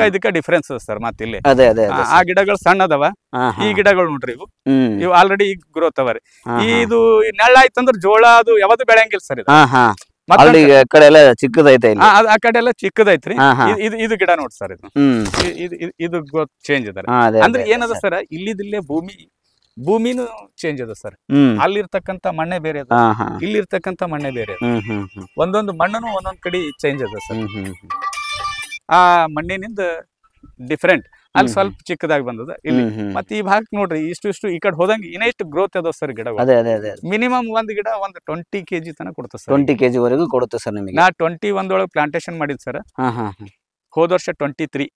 ಇದಕ್ಕ ಡಿಫ್ರೆನ್ಸ್ ಸರ್. ಮತ್ತೆ ಇಲ್ಲಿ ಆ ಗಿಡಗಳು ಸಣ್ಣ ಅದಾವ, ಈ ಗಿಡಗಳು ನೋಡ್ರಿ ಇವು ಆಲ್ರೆಡಿ ಈಗ ಗ್ರೋತ್ ಅವರಿ. ಇದು ನೆಳ್ಳಾಯ್ತಂದ್ರ ಜೋಳ ಅದು ಯಾವ್ದು ಬೆಳೆಯಂಗಿಲ್ಲ ಸರ್. ಇದು ಕಡೆ ಎಲ್ಲ ಚಿಕ್ಕದೈತೆ, ಆ ಕಡೆ ಎಲ್ಲ ಚಿಕ್ಕದೈತ್ರಿ. ಇದು ಗಿಡ ನೋಡ್ರಿ ಸರ್. ಇದು ಗ್ರೋತ್ ಚೇಂಜ್ ಅದ. ಅಂದ್ರೆ ಏನದ ಸರ್, ಇಲ್ಲಿದಿಲ್ಲೇ ಭೂಮಿನೂ ಚೇಂಜ್ ಅದ ಸರ್. ಅಲ್ಲಿರ್ತಕ್ಕಂತ ಮಣ್ಣೆ ಬೇರೆ ಅದ, ಇಲ್ಲಿರ್ತಕ್ಕಂತ ಮಣ್ಣೆ ಬೇರೆ ಅದ. ಒಂದೊಂದು ಮಣ್ಣನು ಒಂದೊಂದ್ ಕಡೆ ಚೇಂಜ್ ಅದ ಸರ್. ಆ ಮಣ್ಣಿನಿಂದ ಡಿಫ್ರೆಂಟ್ ಅಲ್ಲಿ ಸ್ವಲ್ಪ ಚಿಕ್ಕದಾಗಿ ಬಂದದ ಇಲ್ಲಿ. ಮತ್ತೆ ಈ ಭಾಗಕ್ಕೆ ನೋಡ್ರಿ ಇಷ್ಟು ಈ ಕಡೆ ಹೋದಂಗೆ ಇನ್ನಷ್ಟು ಗ್ರೋತ್ ಅದಾವ ಸರ್ ಗಿಡಗಳು. ಮಿನಿಮಮ್ ಒಂದ್ ಗಿಡ 20 kg ತನಕ ಕೊಡುತ್ತೆ ಸರ್. 20 kg ವರೆಗೂ ಕೊಡುತ್ತೆ ಸರ್ ನಿಮಗೆ. ನಾ 21 ಒಳಗೆ ಪ್ಲಾಂಟೇಶನ್ ಮಾಡಿದ್ ಸರ್. ಹೋದ ವರ್ಷ 23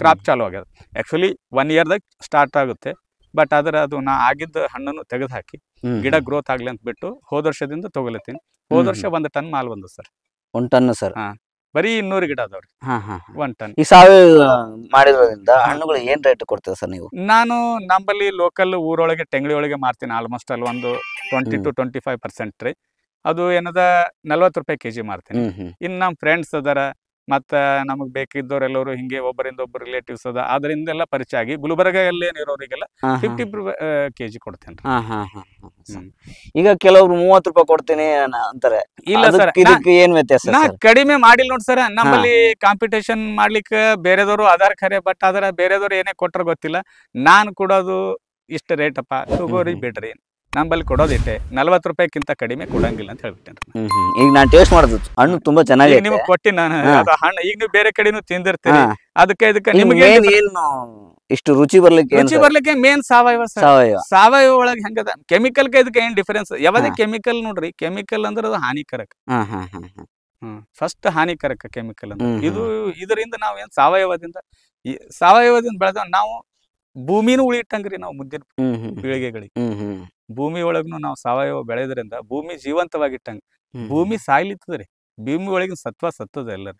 ಕ್ರಾಪ್ ಚಾಲು ಆಗ್ಯದ. ಆಕ್ಚುಲಿ 1 yearದಾಗ ಸ್ಟಾರ್ಟ್ ಆಗುತ್ತೆ. ಬಟ್ ಆದ್ರೆ ಅದು ನಾ ಆಗಿದ್ದ ಹಣ್ಣನ್ನು ತೆಗೆದು ಹಾಕಿ ಗಿಡ ಗ್ರೋತ್ ಆಗ್ಲಿ ಅಂತ ಬಿಟ್ಟು ಹೋದ ವರ್ಷದಿಂದ ತಗೊಲತ್ತೀನಿ. ಹೋದ ವರ್ಷ 1 ಟನ್ ಮಾಲ್ ಬಂದ ಸರ್. 1 ton sir? ಬರೀ 200 ಗಿಡ ಅದಾವ್ರಿ. 1 ಟನ್. ಈ ಸಾವಯವ ಮಾಡಿರೋದ್ರಿಂದ ಹಣ್ಣುಗಳು ಏನ್ ರೇಟ್ ಕೊಡ್ತೀರಾ ಸರ್ ನೀವು? ನಾನು ನಮ್ಮಲ್ಲಿ ಲೋಕಲ್ ಊರೊಳಗೆ ಟೆಂಗ್ಳಿ ಒಳಗೆ ಮಾರ್ತೀನಿ. ಆಲ್ಮೋಸ್ಟ್ ಅಲ್ಲಿ ಒಂದು 20 to 25% ರೀ. ಅದು ಏನದ 40 ರೂಪಾಯಿ kg ಮಾರ್ತೀನಿ. ಇನ್ನು ನಮ್ಮ ಫ್ರೆಂಡ್ಸ್ ಅದಾರ, ಮತ್ತ ನಮಗ್ ಬೇಕಿದ್ದವ್ರೆಲ್ಲರೂ ಹಿಂಗೆ ಒಬ್ಬರಿಂದ ಒಬ್ಬರು ರಿಲೇಟಿವ್ಸ್ ಅದ, ಅದರಿಂದೆಲ್ಲ ಪರಿಚಯ ಆಗಿ ಗುಲ್ಬರ್ಗ ಇರೋರಿಗೆಲ್ಲ 50 kg ಕೊಡ್ತೇನೆ. ಈಗ ಕೆಲವ್ರು 30 ರೂಪಾಯಿ ಕೊಡ್ತೀನಿ ಅಂತಾರೆ. ಇಲ್ಲ ಸರ್, ಏನ್ ವ್ಯತ್ಯಾಸ? ನಾ ಕಡಿಮೆ ಮಾಡಿಲ್ಲ ನೋಡಿ ಸರ್. ನಮ್ಮಲ್ಲಿ ಕಾಂಪಿಟೇಷನ್ ಮಾಡ್ಲಿಕ್ಕೆ ಬೇರೆದವರು ಅದಾರ್ ಖರೆ. ಬಟ್ ಆದ್ರ ಬೇರೆದವ್ರು ಏನೇ ಕೊಟ್ರ ಗೊತ್ತಿಲ್ಲ. ನಾನ್ ಕೊಡೋದು ಇಷ್ಟ ರೇಟ್ ಅಪ್ಪ, ತಗೋರಿ ಬಿಡ್ರಿ. ನಮ್ಮಲ್ಲಿ ಕೊಡೋದಿಟ್ಟೆ 40 ರೂಪಾಯಿಕ್ಕಿಂತ ಕಡಿಮೆ ಕೊಡಂಗಿಲ್ಲ ಅಂತ ಹೇಳ್ಬಿಟ್ಟೇನೆ. ಈಗ ನಾನು ಟೇಸ್ಟ್ ಮಾಡಿದ್ದು ಹಣ್ಣು ತುಂಬಾ ಚೆನ್ನಾಗಿ ನಿಮ್ಗೆ ಕೊಟ್ಟಿ ನಾನು ಹಣ್ಣು. ಈಗ ನೀವು ಬೇರೆ ಕಡೆನೂ ತಿಂದಿರ್ತೀರಿ. ಅದಕ್ಕೆ ನಿಮ್ಗೆ ಇಷ್ಟು ರುಚಿ ಬರ್ಲಿಕ್ಕೆ ಮೇನ್ ಸಾವಯವ. ಸಾವಯವ ಒಳಗೆ ಹೆಂಗದ, ಕೆಮಿಕಲ್ ಇದಕ್ಕೆ ಏನ್ ಡಿಫರೆನ್ಸ್? ಯಾವ್ದೇ ಕೆಮಿಕಲ್ ನೋಡ್ರಿ, ಕೆಮಿಕಲ್ ಅಂದ್ರೆ ಅದು ಹಾನಿಕರಕ. ಫಸ್ಟ್ ಹಾನಿಕರಕ ಕೆಮಿಕಲ್ ಅಂದ್ರೆ. ಇದರಿಂದ ನಾವ್ ಏನ್ ಸಾವಯವದಿಂದ ಬೆಳೆದ ನಾವು ಭೂಮಿನೂ ಉಳಿಯಿಟ್ಟಂಗ್ರಿ. ನಾವು ಮುಂದಿನ ಪೀಳಿಗೆಗಳಿಗೆ ಭೂಮಿ ಒಳಗ್ನು ನಾವು ಸಾವಯವ ಬೆಳೆದ್ರಿಂದ ಭೂಮಿ ಜೀವಂತವಾಗಿಟ್ಟಂಗ. ಭೂಮಿ ಸಾಯ್ಲಿತ್ತದ್ರಿ, ಭೂಮಿ ಒಳಗಿನ ಸತ್ವ ಸತ್ತದ ಎಲ್ಲರೂ.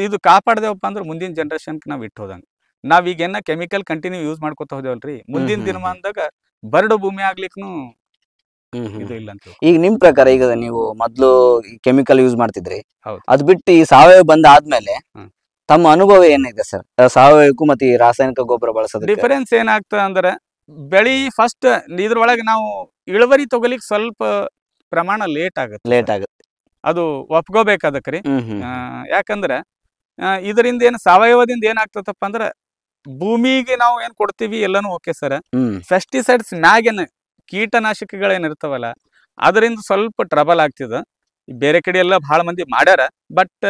ಇದು ಕಾಪಾಡ್ದೇವಪ್ಪ ಅಂದ್ರೆ ಮುಂದಿನ ಜನರೇಷನ್ಗೆ ನಾವ್ ಇಟ್ಟು ಹೋದಂಗ. ನಾವೀಗ ಏನ ಕೆಮಿಕಲ್ ಕಂಟಿನ್ಯೂ ಯೂಸ್ ಮಾಡ್ಕೊತ ಹೋದೇವಲ್ರಿ, ಮುಂದಿನ ದಿನಮಾನದಾಗ ಬರಡು ಭೂಮಿ ಆಗ್ಲಿಕ್ನು ಇದು ಇಲ್ಲ ಅಂತ. ಈಗ ನಿಮ್ ಪ್ರಕಾರ ಈಗ ನೀವು ಮೊದ್ಲು ಕೆಮಿಕಲ್ ಯೂಸ್ ಮಾಡ್ತಿದ್ರಿ, ಹೌದು. ಅದ್ ಬಿಟ್ಟು ಈ ಸಾವಯವ ಬಂದ ಆದ್ಮೇಲೆ ತಮ್ಮ ಅನುಭವ ಏನಿದೆ ಸರ್? ಸಾವಯವಕ್ಕೂ ಮತ್ತೆ ಈ ರಾಸಾಯನಿಕ ಗೊಬ್ಬರ ಬಳಸೋದು ಡಿಫರೆನ್ಸ್ ಏನಾಗ್ತದ ಅಂದ್ರೆ, ಬೆಳಿ ಫಸ್ಟ್ ಇದ್ರೊಳಗೆ ನಾವು ಇಳುವರಿ ತಗೊಲಿಕ್ ಸ್ವಲ್ಪ ಪ್ರಮಾಣ ಲೇಟ್ ಆಗುತ್ತೆ. ಅದು ಒಪ್ಕೋಬೇಕಾದಕ್ರಿ. ಯಾಕಂದ್ರೆ ಇದರಿಂದ ಏನ್ ಸಾವಯವದಿಂದ ಏನಾಗ್ತದಪ್ಪ ಅಂದ್ರ, ಭೂಮಿಗೆ ನಾವು ಏನ್ ಕೊಡ್ತೀವಿ ಎಲ್ಲಾನು ಓಕೆ ಸರ್. ಪೆಸ್ಟಿಸೈಡ್ಸ್ ಮ್ಯಾಗೇನ್ ಕೀಟನಾಶಕಗಳೇನಿರ್ತಾವಲ್ಲ, ಅದರಿಂದ ಸ್ವಲ್ಪ ಟ್ರಬಲ್ ಆಗ್ತಿದ. ಬೇರೆ ಕಡೆ ಎಲ್ಲ ಬಹಳ ಮಂದಿ ಮಾಡ್ಯಾರ. ಬಟ್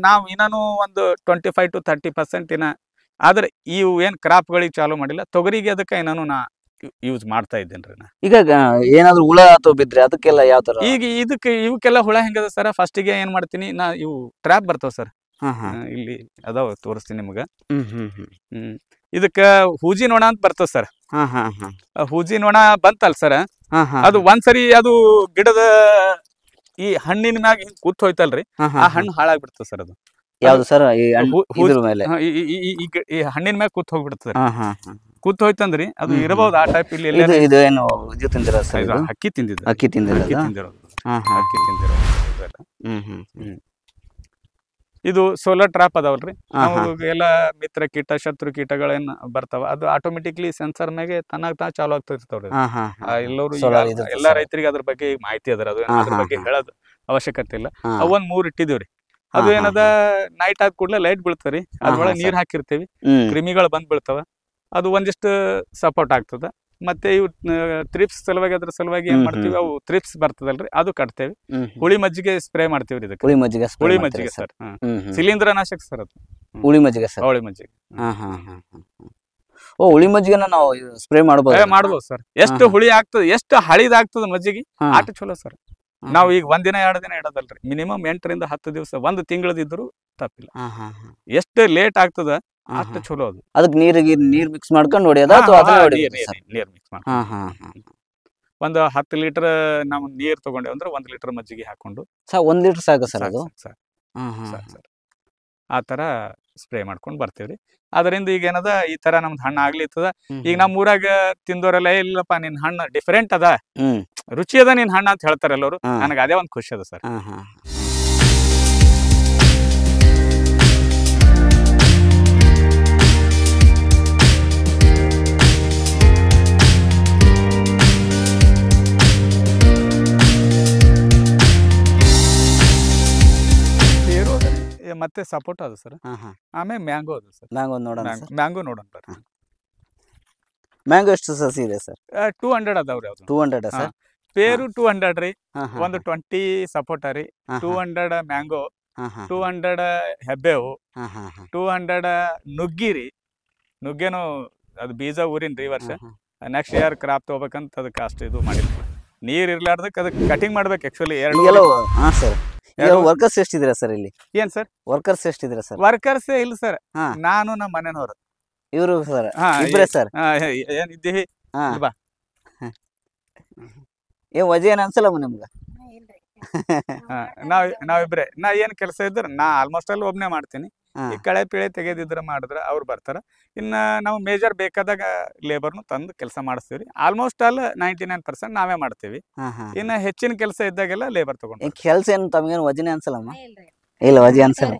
ನಾವ್ ಇನ್ನೂ ಒಂದು 25 to 30% ಆದ್ರೆ ಇವು ಏನ್ ಕ್ರಾಪ್ಗಳಿಗೆ ಚಾಲು ಮಾಡಿಲ್ಲ. ತೊಗರಿಗೆ ಅದಕ್ಕೆ ಇನ್ನೂ ನಾ ಯೂಸ್ ಮಾಡ್ತಾ ಇದ್ದೇನ್ರಿ. ಈಗ ಏನಾದ್ರು ಹುಳ ಅಥವಾ ಬಿದ್ರೆ ಅದಕ್ಕೆಲ್ಲ ಯಾವ ತರ? ಈಗ ಇವಕ್ಕೆಲ್ಲ ಹುಳ ಹೆಂಗದ ಸರ್, ಫಸ್ಟಿಗೆ ಏನ್ ಮಾಡ್ತೀನಿ ನಾ, ಇವು ಟ್ರ್ಯಾಪ್ ಬರ್ತಾವ ಸರ್. ಇಲ್ಲಿ ಅದಾವ, ತೋರಿಸ್ತೀನಿ ನಿಮ್ಗ. ಇದಕ್ಕ ಹೂಜಿ ನೊಣ ಅಂತ ಬರ್ತದ ಸರ್. ಹೂಜಿ ನೊಣ ಬಂತಲ್ ಸರ್, ಅದು ಒಂದ್ಸರಿ ಅದು ಗಿಡದ ಈ ಹಣ್ಣಿನ ಮ್ಯಾಗ ಹಿಂಗ್ ಕೂತ್ ಹೋಯ್ತಲ್ರಿ, ಆ ಹಣ್ಣು ಹಾಳಾಗ್ಬಿಡ್ತದ ಸರ್. ಅದು ಯಾವ್ದು ಸರ್? ಈ ಹಣ್ಣಿನ ಮ್ಯಾಗ ಕೂತ್ ಹೋಗ್ಬಿಡ್ತದ. ಕೂತ್ ಹೋಯ್ತಂದ್ರಿ ಅದು ಇರಬಹುದು ಆ ಟೈಪ್. ಇಲ್ಲಿ ಅಕ್ಕಿ ತಿಂದಿರೋದು. ಇದು ಸೋಲಾರ್ ಟ್ರಾಪ್ ಅದಾವಲ್ರಿ, ಎಲ್ಲ ಮಿತ್ರ ಕೀಟ ಶತ್ರು ಕೀಟಗಳೇನ್ ಬರ್ತಾವ, ಅದು ಆಟೋಮೆಟಿಕ್ಲಿ ಸೆನ್ಸರ್ ಮ್ಯಾಗೆ ತನ್ನಾಗ ಚಾಲು ಆಗ್ತಿರ್ತಾವ್ರಿ. ಎಲ್ಲರೂ ಎಲ್ಲಾ ರೈತರಿಗೆ ಅದ್ರ ಬಗ್ಗೆ ಮಾಹಿತಿ ಅದರ. ಅದು ಅದ್ರ ಬಗ್ಗೆ ಹೇಳೋದು ಅವಶ್ಯಕತೆ ಇಲ್ಲ. ಅವೊಂದ್ 3 ಇಟ್ಟಿದೀವ್ರಿ. ಅದು ಏನದ, ನೈಟ್ ಆದ ಕೂಡಲೇ ಲೈಟ್ ಬೀಳ್ತವ್ರಿ, ಅದ್ರೊಳಗೆ ನೀರ್ ಹಾಕಿರ್ತೀವಿ, ಕ್ರಿಮಿಗಳು ಬಂದ್ ಬೀಳ್ತಾವ. ಅದು ಒಂದಿಷ್ಟು ಸಪೋರ್ಟ್ ಆಗ್ತದ. ಮತ್ತೆ ಇವು ತ್ರಿಪ್ಸ್ ಸಲುವಾಗಿ ಅದ್ರ ಸಲುವಾಗಿ ಏನ್ ಮಾಡ್ತೀವಿ, ಅವು ತ್ರಿಪ್ಸ್ ಬರ್ತದಲ್ರಿ, ಅದು ಕಟ್ತೇವಿ. ಹುಳಿ ಮಜ್ಜಿಗೆ ಸ್ಪ್ರೇ ಮಾಡ್ತೀವ್ರಿ ಇದಕ್ಕೆ. ಹುಳಿ ಮಜ್ಜಿಗೆ ಸರ್, ಶಿಲೀಂಧ್ರ ನಾಶಕ ಸರ್ ಅದು. ಹುಳಿ ಮಜ್ಜಿಗೆ. ಹುಳಿ ಮಜ್ಜಿಗೆನ ನಾವು ಸ್ಪ್ರೇ ಮಾಡ್ಬೋದು ಸರ್. ಎಷ್ಟು ಹುಳಿ ಆಗ್ತದ, ಎಷ್ಟು ಹಳಿದಾಗ್ತದ ಮಜ್ಜಿಗೆ ಆಟ ಚಲೋ ಸರ್. ನಾವ್ ಈಗ 1 ದಿನ 2 ದಿನ ಇಡೋದಲ್ರಿ, ಮಿನಿಮಮ್ 8 ರಿಂದ 10 ದಿವಸ, 1 ತಿಂಗಳದಿದ್ರು ತಪ್ಪಿಲ್ಲ. ಎಷ್ಟು ಲೇಟ್ ಆಗ್ತದ ಅಷ್ಟು ಚಲೋ ಅದು. ಅದಕ್ಕೆ ನೀರ್ ಮಿಕ್ಸ್ ಮಾಡ್ಕೊಂಡು ಹೊಡಿಯೋದಾ ಅಥವಾ ಅದನ್ನ ಹೊಡಿಯೋದಾ ಸರ್? ನೀರ್ ಮಿಕ್ಸ್ ಮಾಡಿ ಹಾ ಹಾ ಹಾ ಒಂದು 10 ಲೀಟರ್ ನಾವು ನೀರ್ ತಗೊಂಡೇವ್ ಅಂದ್ರೆ 1 ಲೀಟರ್ ಮಜ್ಜಿಗೆ ಹಾಕೊಂಡು ಸರ್ 1 ಲೀಟರ್ ಸಾಕು ಸರ್ ಅದು? ಸಾಕು ಹಾ ಹಾ ಸರ್ ಆ ತರ ಸ್ಪ್ರೇ ಮಾಡ್ಕೊಂಡು ಬರ್ತೀವ್ರಿ. ಅದರಿಂದ ಈಗ ಏನದ ಈ ತರ ನಮ್ದು ಹಣ್ಣು ಆಗ್ಲಿತ್ತದ. ಈಗ ನಮ್ಮ ಊರಾಗ ತಿಂದೋರೆಲ್ಲ ಇಲ್ಲಪ್ಪ ನಿನ್ ಹಣ್ಣು ಡಿಫರೆಂಟ್ ಅದ, ರುಚಿ ಅದ ನಿನ್ ಹಣ್ಣು ಅಂತ ಹೇಳ್ತಾರೆ ಎಲ್ಲರೂ. ನನಗೆ ಅದೇ ಒಂದು ಖುಷಿ ಅದ ಸರ್. ಮತ್ತೆ ಸಪೋಟ ಅದು ಸರ್. ಆಮೇಲೆ ಮ್ಯಾಂಗೋ ಅದು ಸರ್. ಮ್ಯಾಂಗೋ ನೋಡೋಣ. ಮ್ಯಾಂಗೋ ನೋಡೋಣ ಬರ್ರಿ. ಮ್ಯಾಂಗೋ ಎಷ್ಟು ಸಸಿ ಇದೆ ಸರ್? 200 ಅದಾವ್ರಿ. ಅದು 200 ಸರ್. ಪೇರು 200 ರೀ, ಒಂದು 20 ಸಪೋಟ ರೀ, 200 ಮ್ಯಾಂಗೋ, 200 ಹೆಬ್ಬೇವು, 200 ನುಗ್ಗಿ ರೀ. ನುಗ್ಗೆನು ಅದು ಬೀಜ ಊರಿನ್ ರೀ ವರ್ಷ. ನೆಕ್ಸ್ಟ್ ಇಯರ್ ಕ್ರಾಪ್ ತಗೋಬೇಕಂತ ಅದಕ್ಕೆ ಅಷ್ಟು ಇದು ಮಾಡಿಲ್ಲ. ನೀರ್ ಇರ್ಲಾರ್ದಕ್ಕೆ ಅದಕ್ಕೆ ಕಟಿಂಗ್ ಮಾಡ್ಬೇಕು ಆಕ್ಚುಲಿ. ವರ್ಕರ್ಸ್ ಎಷ್ಟಿದ್ದೀರಾ ಸರ್ ಇಲ್ಲಿ? ಏನ್ ಸರ್ ವರ್ಕರ್ಸ್ ಎಷ್ಟಿದ್ದೀರಾ ಸರ್? ವರ್ಕರ್ಸ್ ಇಲ್ಲ ಸರ್, ನಾನು ನಮ್ಮ ಮನೆಯವ್ರು. ಇವರು ಸರ್ ಇಬ್ಬರೇ ಸರ್? ಏನಿದ್ದೀವಿ ಬಾ. ಏನ್ ವಜೆ ಏನ್ ಅನ್ಸಲ್ಲ ನಿಮ್ಗೆ? ನಾವಿಬ್ರೆ. ನಾ ಏನ್ ಕೆಲಸ ಇದ್ರ ನಾ ಆಲ್ಮೋಸ್ಟ್ ಅಲ್ಲಿ ಒಬ್ನೇ ಮಾಡ್ತೀನಿ. ಈ ಕಳೆ ಪಿಳೆ ತೆಗೆದಿದ್ರ ಮಾಡಿದ್ರ ಅವ್ರು ಬರ್ತಾರ. ಇನ್ನ ನಾವು ಮೇಜರ್ ಬೇಕಾದಾಗ ಲೇಬರ್ನು ತಂದು ಕೆಲಸ ಮಾಡಿಸ್ತೀವಿ. ಆಲ್ಮೋಸ್ಟ್ ಆಲ್ 99% ನಾವೇ ಮಾಡ್ತೀವಿ. ಇನ್ನ ಹೆಚ್ಚಿನ ಕೆಲಸ ಇದ್ದಾಗೆಲ್ಲ ಲೇಬರ್ ತಗೊಂಡು. ಕೆಲಸ ಏನು ತಮಗೇನು ವಜನೆ ಅನ್ಸಲ್ಲಮ್ಮ? ಇಲ್ಲ ವಜೆ ಅನ್ಸಲ್ಲ.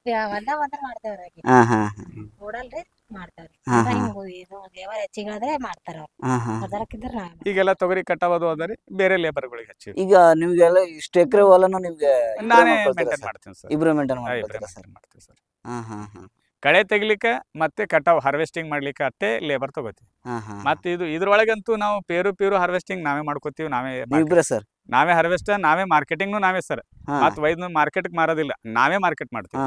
ಈಗೆಲ್ಲ ತೊಗರಿ ಕಟಾವದು ಅದರಿ ಬೇರೆ ಲೇಬರ್ಗಳಿಗೆ ಹಚ್ಚಿ. ಈಗ ನಿಮ್ಗೆಲ್ಲ ಇಷ್ಟು ಎಕರೆ ಹೊಲನು ನಿಮ್ಗೆ ನಾನೇ ಮೇಂಟೈನ್ ಮಾಡ್ತೀನಿ ಸರ್. ಇಬ್ರು ಮೇಂಟೈನ್ ಮಾಡ್ತೀರಾ ಸರ್? ಕಳೆ ತೆಗಿಲಿಕ್ಕೆ ಮತ್ತೆ ಕಟಾವ್ ಹಾರ್ವೆಸ್ಟಿಂಗ್ ಮಾಡ್ಲಿಕ್ಕೆ ಅಷ್ಟೇ ಲೇಬರ್ ತಗೋತೀವಿ. ಮತ್ತೆ ಇದ್ರೊಳಗಂತೂ ನಾವು ಪೇರು ಹಾರ್ವೆಸ್ಟಿಂಗ್ ನಾವೇ ಮಾಡ್ಕೋತೀವಿ. ನಾವೇ ಹಾರ್ವೆಸ್ಟ್, ನಾವೇ ಮಾರ್ಕೆಟಿಂಗ್ ನಾವೇ ಸರ್. ಮತ್ ವೈದ್ಯ ಮಾರ್ಕೆಟ್ ಮಾರೋದಿಲ್ಲ, ನಾವೇ ಮಾರ್ಕೆಟ್ ಮಾಡ್ತೀವಿ.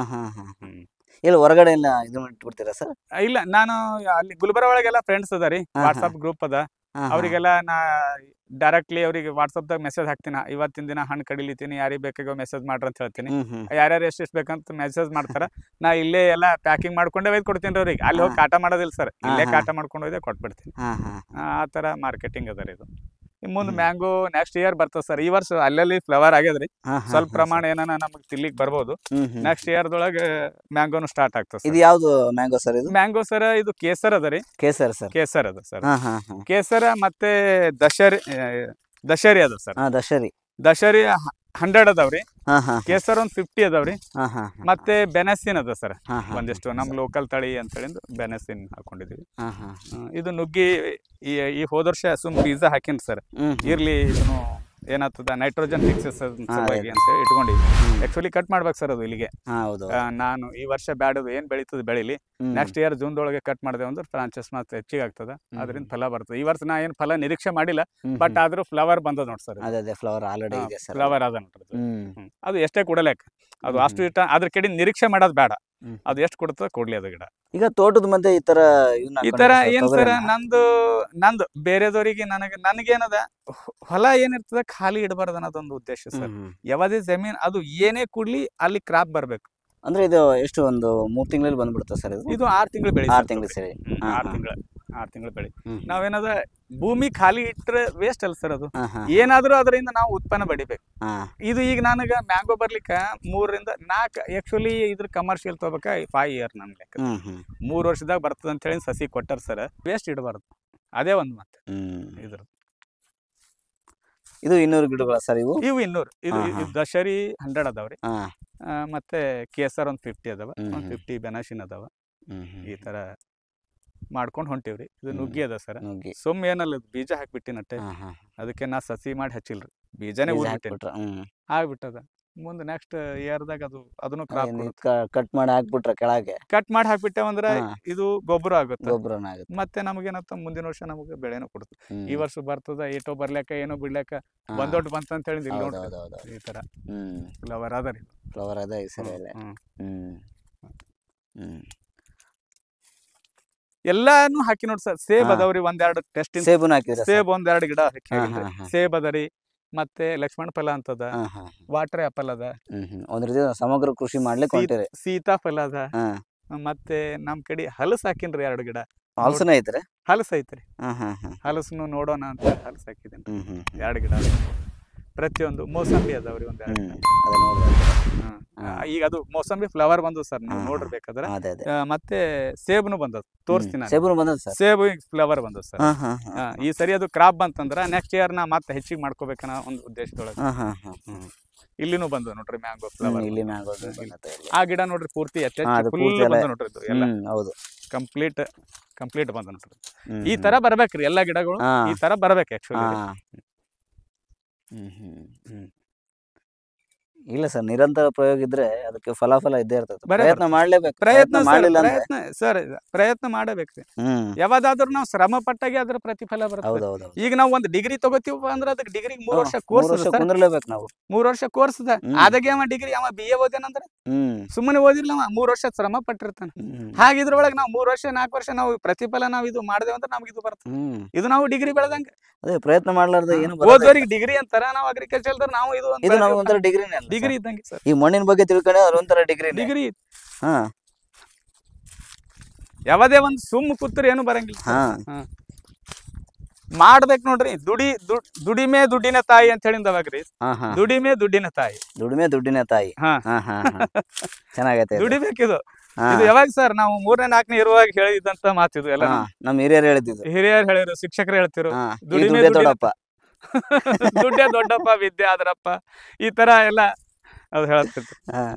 ಇಲ್ಲ ಹೊರಗಡೆ ಎಲ್ಲ ಇದು ಬಿಡ್ತೀರಾ ಸರ್? ಇಲ್ಲ, ನಾನು ಅಲ್ಲಿ ಗುಲ್ಬರ್ಗ ಒಳಗೆಲ್ಲ ಫ್ರೆಂಡ್ಸ್ ಅದ ರೀ, ವಾಟ್ಸ್ಆಪ್ ಗ್ರೂಪ್ ಅದ. ಅವರಿಗೆಲ್ಲ ನಾ ಡೈರೆಕ್ಟ್ಲಿ ಅವ್ರಿಗೆ ವಾಟ್ಸಪ್ ದಾಗ ಮೆಸೇಜ್ ಹಾಕ್ತೀನಿ. ಇವತ್ತಿನ ದಿನ ಹಣ್ಣು ಕಡಿಲಿತೀನಿ, ಯಾರಿಗೆ ಬೇಕಾಗೋ ಮೆಸೇಜ್ ಮಾಡ್ರಿ ಅಂತ ಹೇಳ್ತೀನಿ. ಯಾರ್ಯಾರು ಎಷ್ಟು ಬೇಕಂತ ಮೆಸೇಜ್ ಮಾಡ್ತಾರ. ನಾ ಇಲ್ಲೇ ಎಲ್ಲ ಪ್ಯಾಕಿಂಗ್ ಮಾಡ್ಕೊಂಡೇ ಒಯ್ದು ಕೊಡ್ತೀನಿ ರೀ ಅವ್ರಿಗೆ. ಅಲ್ಲಿ ಹೋಗಿ ಕಾಟ ಮಾಡೋದಿಲ್ಲ ಸರ್, ಇಲ್ಲೇ ಕಾಟ ಮಾಡ್ಕೊಂಡು ಹೋಯ್ದೆ ಕೊಟ್ಬಿಡ್ತೀನಿ. ಆ ತರ ಮಾರ್ಕೆಟಿಂಗ್ ಅದ ರೀ ಇದು. ಮುಂದೆ ಮ್ಯಾಂಗೋ ನೆಕ್ಸ್ಟ್ ಇಯರ್ ಬರ್ತದೆ ಸರ್. ಈ ವರ್ಷ ಅಲ್ಲಲ್ಲಿ ಫ್ಲವರ್ ಆಗ್ಯದ್ರಿ, ಸ್ವಲ್ಪ ಪ್ರಮಾಣ ಏನಾನ ನಮಗ್ ತಿನ್ಲಿಕ್ ಬರ್ಬೋದು. ನೆಕ್ಸ್ಟ್ ಇಯರ್ ದೊಳಗೆ ಮ್ಯಾಂಗೋನು ಸ್ಟಾರ್ಟ್ ಆಗ್ತದೆ. ಇದು ಯಾವ್ದು ಮ್ಯಾಂಗೋ ಸರ್? ಇದು ಮ್ಯಾಂಗೋ ಸರ್, ಇದು ಕೇಸರ್ ಅದ ರೀ. ಕೇಸರ್ ಸರ್? ಕೇಸರ್ ಅದ ಸರ್. ಕೇಸರ ಮತ್ತೆ ದಶರಿ ಅದ ಸರ್. ದಶರಿ 100 ಅದಾವ್ರಿ. ಕೇಸರ್ ಒಂದ್ 50 ಅದಾವ್ರಿ. ಮತ್ತೆ ಬೆನಸಿನ್ ಅದ ಸರ್ ಒಂದಿಷ್ಟು, ನಮ್ ಲೋಕಲ್ ತಳಿ ಅಂತ ಹೇಳಿ ಬೆನಸಿನ್ ಹಾಕೊಂಡಿದೀವಿ. ಇದು ನುಗ್ಗಿ ಈ ಹೋದ ವರ್ಷ ಬೀಜ ಹಾಕಿನ್ ಸರ್. ಇರ್ಲಿ ಇದನ್ನು ಏನಾಗ್ತದ ನೈಟ್ರೋಜನ್ ಫಿಕ್ಸಸ್ ಸಲುವಾಗಿ ಅಂತ ಹೇಳಿ ಇಟ್ಕೊಂಡಿವಿ. ಆಕ್ಚುಲಿ ಕಟ್ ಮಾಡ್ಬೇಕು ಸರ್ ಅದು ಇಲ್ಲಿಗೆ. ನಾನು ಈ ವರ್ಷ ಬ್ಯಾಡದು ಏನ್ ಬೆಳೀತದ ಬೆಳಿಲಿ, ನೆಕ್ಸ್ಟ್ ಇಯರ್ ಜೂನ್ ದೊಳಗೆ ಕಟ್ ಮಾಡಿದೆ ಅಂದ್ರೆ ಫ್ರಾಂಚೈಸ್ ಮತ್ತೆ ಹೆಚ್ಚಿಗೆ ಆಗ್ತದ, ಅದರಿಂದ ಫಲ ಬರ್ತದೆ. ಈ ವರ್ಷ ನಾ ಏನ್ ಫಲ ನಿರೀಕ್ಷೆ ಮಾಡಿಲ್ಲ, ಬಟ್ ಆದ್ರೂ ಫ್ಲವರ್ ಬಂದದ ನೋಡ್ ಸರ್. ಫ್ಲವರ್ ಆಲ್ರೆಡಿ ಇದೆ ಸರ್. ಫ್ಲವರ್ ಅದ ನೋಡ್ರಿ. ಅದು ಎಷ್ಟೇ ಕೊಡಲೇಕ, ಅದು ಅಷ್ಟು ಇಷ್ಟ ಅದ್ರ ಕಡೆ ನಿರೀಕ್ಷೆ ಮಾಡೋದು ಬೇಡ. ಅದು ಎಷ್ಟು ಕೊಡ್ತದ ಕೊಡ್ಲಿ ಅದು ಗಿಡ. ಈಗ ತೋಟದ ಮಧ್ಯೆ ಈ ತರ ಏನ್ ಸರ, ನಂದು ಬೇರೆದವರಿಗೆ ನನಗೇನದ ಹೊಲ ಏನಿರ್ತದ ಖಾಲಿ ಇಡಬಾರ್ದು ಅನ್ನೋದೊಂದು ಉದ್ದೇಶ ಸರ್. ಯಾವುದೇ ಜಮೀನ್ ಅದು ಏನೇ ಕೂಡ್ಲಿ ಅಲ್ಲಿ ಕ್ರಾಪ್ ಬರ್ಬೇಕು. ಅಂದ್ರೆ ಇದು ಎಷ್ಟು ಒಂದು 3 ತಿಂಗಳಲ್ಲಿ ಬಂದ್ಬಿಡುತ್ತೆ ಸರ್? ಇದು 6 ತಿಂಗಳು ಬೆಳೆ. 6 ತಿಂಗಳು ಸರಿ. 6 ತಿಂಗಳು ಬೆಳೆ. ನಾವೇನದ ಭೂಮಿ ಖಾಲಿ ಇಟ್ರೆ ವೇಸ್ಟ್ ಅಲ್ಲ ಸರ್. ಅದು ಏನಾದ್ರೂ ಅದರಿಂದ ನಾವು ಉತ್ಪನ್ನ ಪಡಿಬೇಕು. ಇದು ಈಗ ನನಗ ಮ್ಯಾಂಗೋ ಬರ್ಲಿಕ್ಕ 3 ರಿಂದ 4 ಆಕ್ಚುಲಿ ಇದ್ರ ಕಮರ್ಷಿಯಲ್ ತಗೋಬೇಕ 5 ಇಯರ್ ನನ್ ಲೆಕ್ಕ. 3 ವರ್ಷದಾಗ ಬರ್ತದ ಅಂತ ಹೇಳಿ ಸಸಿ ಕೊಟ್ಟಾರ ಸರ್. ವೇಸ್ಟ್ ಇಡಬಾರ್ದು, ಅದೇ ಒಂದು ಮತ್ತೆ. ಇದು 200 ಗಿಡಗಳ ಸರ್? ಇವು 200. ಇದು ದಶರಿ 100 ಅದಾವ್ರಿ. ಮತ್ತೆ ಕೇಸರ್ ಒಂದ್ 50 ಅದಾವ, ಒಂದ್ 50 ಬೆನಾಶಿನ್ ಅದಾವ. ಈ ತರ ಮಾಡ್ಕೊಂಡು ಹೊಂಟಿವ್ರಿ. ಇದು ನುಗ್ಗಿ ಅದ ಸರ್. ಸುಮ್ ಏನಲ್ಲ, ಬೀಜ ಹಾಕ್ಬಿಟ್ಟಿನಟ್ಟೆ. ಅದಕ್ಕೆ ನಾ ಸಸಿ ಮಾಡಿ ಹಚ್ಚಿಲ್ರಿ, ಬೀಜನೇ ಆಗ್ಬಿಟ್ಟದ. ಮುಂದೆ ನೆಕ್ಸ್ಟ್ ಇಯರ್ದಾಗ ಅದನ್ನು ಕಟ್ ಮಾಡಿ ಹಾಕ್ಬಿಟ್ರ ಕೆಳಗೆ. ಕಟ್ ಮಾಡಿ ಹಾಕ್ಬಿಟ್ಟೆವಂದ್ರ ಇದು ಗೊಬ್ಬರ ಆಗುತ್ತೆ. ಮತ್ತೆ ನಮಗೇನತ್ತ ಮುಂದಿನ ವರ್ಷ ನಮಗೆ ಬೆಳೆನೂ ಕೊಡ್ತದೆ. ಈ ವರ್ಷ ಬರ್ತದ, ಏಟೋ ಬರ್ಲಿಕ್ಕ ಏನೋ ಬಿಡ್ಲಿಕ್ಕ ಬಂದೊಟ್ಟು ಬಂತ ಅಂತ ಹೇಳಿದ್ ಇಲ್ಲಿ ನೋಡಿ ಈ ತರ ಫ್ಲವರ್ ಅದ ರೀ. ಫ್ಲವರ್ ಅದ ಈ ಸರಿ. ಎಲ್ಲಾನು ಹಾಕಿ ನೋಡಿ ಸರ್. ಸೇಬ್ ಅದಾವ್ರಿ, 1-2 ಟೆಸ್ಟ್. ಸೇಬ್ 1-2 ಗಿಡ ಹಾಕಿ. ಸೇಬ್ ಅದರಿ, ಮತ್ತೆ ಲಕ್ಷ್ಮಣ ಫಲ ಅಂತದ, ವಾಟರ್ ಆಪಲ್ ಅದ, ಸಮಗ್ರ ಕೃಷಿ ಮಾಡ್ಲಿಕ್ಕೆ ಸೀತಾಫಲ ಅದ, ಮತ್ತೆ ನಮ್ ಕಡೆ ಹಲಸು ಹಾಕಿನ್ರಿ 2 ಗಿಡ. ಹಲಸನ ಐತ್ರಿ? ಹಲಸು ಐತ್ರಿ. ಹಾ. ಹಲಸನ್ನು ನೋಡೋಣ ಅಂತ ಹಲಸು ಹಾಕಿದ್ದೀನಿ. 2 ಗಿಡ ಪ್ರತಿಯೊಂದು. ಮೋಸಂಬಿ ಅದಾವ್ರಿ ಒಂದ್ 2 ಗಿಡ. ಈಗ ಅದು ಮೋಸಂಬಿ ಫ್ಲವರ್ ಬಂದದ ಸರ್, ನೀವು ನೋಡಿರ್ಬೇಕಾದ್ರೆ. ಮತ್ತೆ ಸೇಬುನು ಬಂದದ, ತೋರಿಸ್ತೀನಿ. ಸೇಬು ಫ್ಲವರ್ ಬಂದದ ಸರ್. ಈ ಸರಿ ಅದು ಕ್ರಾಪ್ ಬಂತಂದ್ರ ನೆಕ್ಸ್ಟ್ ಇಯರ್ ನಾ ಮತ್ತೆ ಹೆಚ್ಚಿಗೆ ಮಾಡ್ಕೋಬೇಕನ್ನ ಒಂದು ಉದ್ದೇಶದೊಳಗೆ. ಇಲ್ಲಿನೂ ಬಂದ ನೋಡ್ರಿ ಮ್ಯಾಂಗೋ ಫ್ಲವರ್. ಆ ಗಿಡ ನೋಡ್ರಿ ಪೂರ್ತಿ ಫುಲ್ ಬಂದ ನೋಡ್ರಿ ಇದು ಎಲ್ಲ. ಕಂಪ್ಲೀಟ್ ಬಂದ ನೋಡ್ರಿ. ಈ ತರ ಬರ್ಬೇಕ್ರಿ ಎಲ್ಲಾ ಗಿಡಗಳು, ಈ ತರ ಬರ್ಬೇಕು ಆಕ್ಚುಲಿ. ಇಲ್ಲ ಸರ್, ನಿರಂತರ ಪ್ರಯೋಗ ಇದ್ರೆ ಅದಕ್ಕೆ ಫಲಾಫಲ ಇದ್ದೇ ಇರ್ತದೆ. ಪ್ರಯತ್ನ ಮಾಡ್ಲೇಬೇಕು. ಪ್ರಯತ್ನ ಮಾಡಬೇಕ್ರಿ. ಯಾವ್ದಾದ್ರು ನಾವು ಶ್ರಮ ಪಟ್ಟಾಗೆ ಅದ್ರ ಪ್ರತಿಫಲ ಬರುತ್ತೆ. ಈಗ ನಾವು ಒಂದು ಡಿಗ್ರಿ ತಗೋತೀವಪ್ಪ ಅಂದ್ರೆ ಅದಕ್ಕೆ ಡಿಗ್ರಿ 3 ವರ್ಷ ಕೋರ್ಸ್ ಕುಂದ್ರಲೇಬೇಕು ನಾವು. 3 ವರ್ಷ ಕೋರ್ಸ್ ಅದ. ಅದಾಗೆ ಅವ ಡಿಗ್ರಿ ಅವ BA ಓದೇನಂದ್ರೆ ಸುಮ್ಮನೆ ಓದಿಲ್ಲ, 3 ವರ್ಷ ಶ್ರಮ ಪಟ್ಟಿರ್ತಾನೆ. ಹಾಗಿದ್ರೊಳಗೆ ನಾವು 3 ವರ್ಷ 4 ವರ್ಷ ನಾವು ಪ್ರತಿಫಲ ನಾವು ಇದು ಮಾಡಿದೇವ ಅಂದ್ರೆ ನಮ್ಗೆ ಇದು ಬರ್ತದೆ. ಇದು ನಾವು ಡಿಗ್ರಿ ಬೆಳೆದಂಗ. ಅದೇ ಪ್ರಯತ್ನ ಮಾಡ್ಲಾರ್ದ ಏನು ಓದೋರಿಗೆ ಡಿಗ್ರಿ ಅಂತಾರ, ನಾವು ಅಗ್ರಿಕಲ್ಚರ್ ನಾವು ಇದು ಡಿಗ್ರಿ ಇದ್ದಂಗೆ ಸರ್. ಈ ಮಣ್ಣಿನ ಬಗ್ಗೆ ತಿಳ್ಕೊಂಡೆ ಅದೊಂಥರ ಡಿಗ್ರಿ. ಯಾವದೇ ಒಂದು ಸುಮ್ಮ ಕೂತ್ರೆ ಏನು ಬರಂಗಿಲ್ಲ. ಮಾಡ್ಬೇಕು ನೋಡ್ರಿ. ದುಡಿಮೆ ದುಡ್ಡಿನ ತಾಯಿ ಅಂತ ಹೇಳಿದವಾಗ್ರಿ. ದುಡಿಮೆ ದುಡ್ಡಿನ ತಾಯಿ. ಚೆನ್ನಾಗೈತೆ. ದುಡಿಬೇಕಿದು. ಇದು ಯಾವಾಗ ಸರ್ ನಾವು 3ನೇ 4ನೇ ಇರುವಾಗ ಹೇಳಿದಂತ ಮಾತಿದು ಎಲ್ಲ ನಮ್ಮ ಹಿರಿಯರು ಹೇಳಿದ್ರು, ಶಿಕ್ಷಕರು ಹೇಳ್ತಿರು. ದುಡಿಮೆ ದೊಡ್ಡಪ್ಪ, ದುಡ್ಡೇ ದೊಡ್ಡಪ್ಪ, ವಿದ್ಯೆ ಆದ್ರಪ್ಪ, ಈ ತರ ಎಲ್ಲ ಅದು ಹೇಳ್ತಿದ್ರು.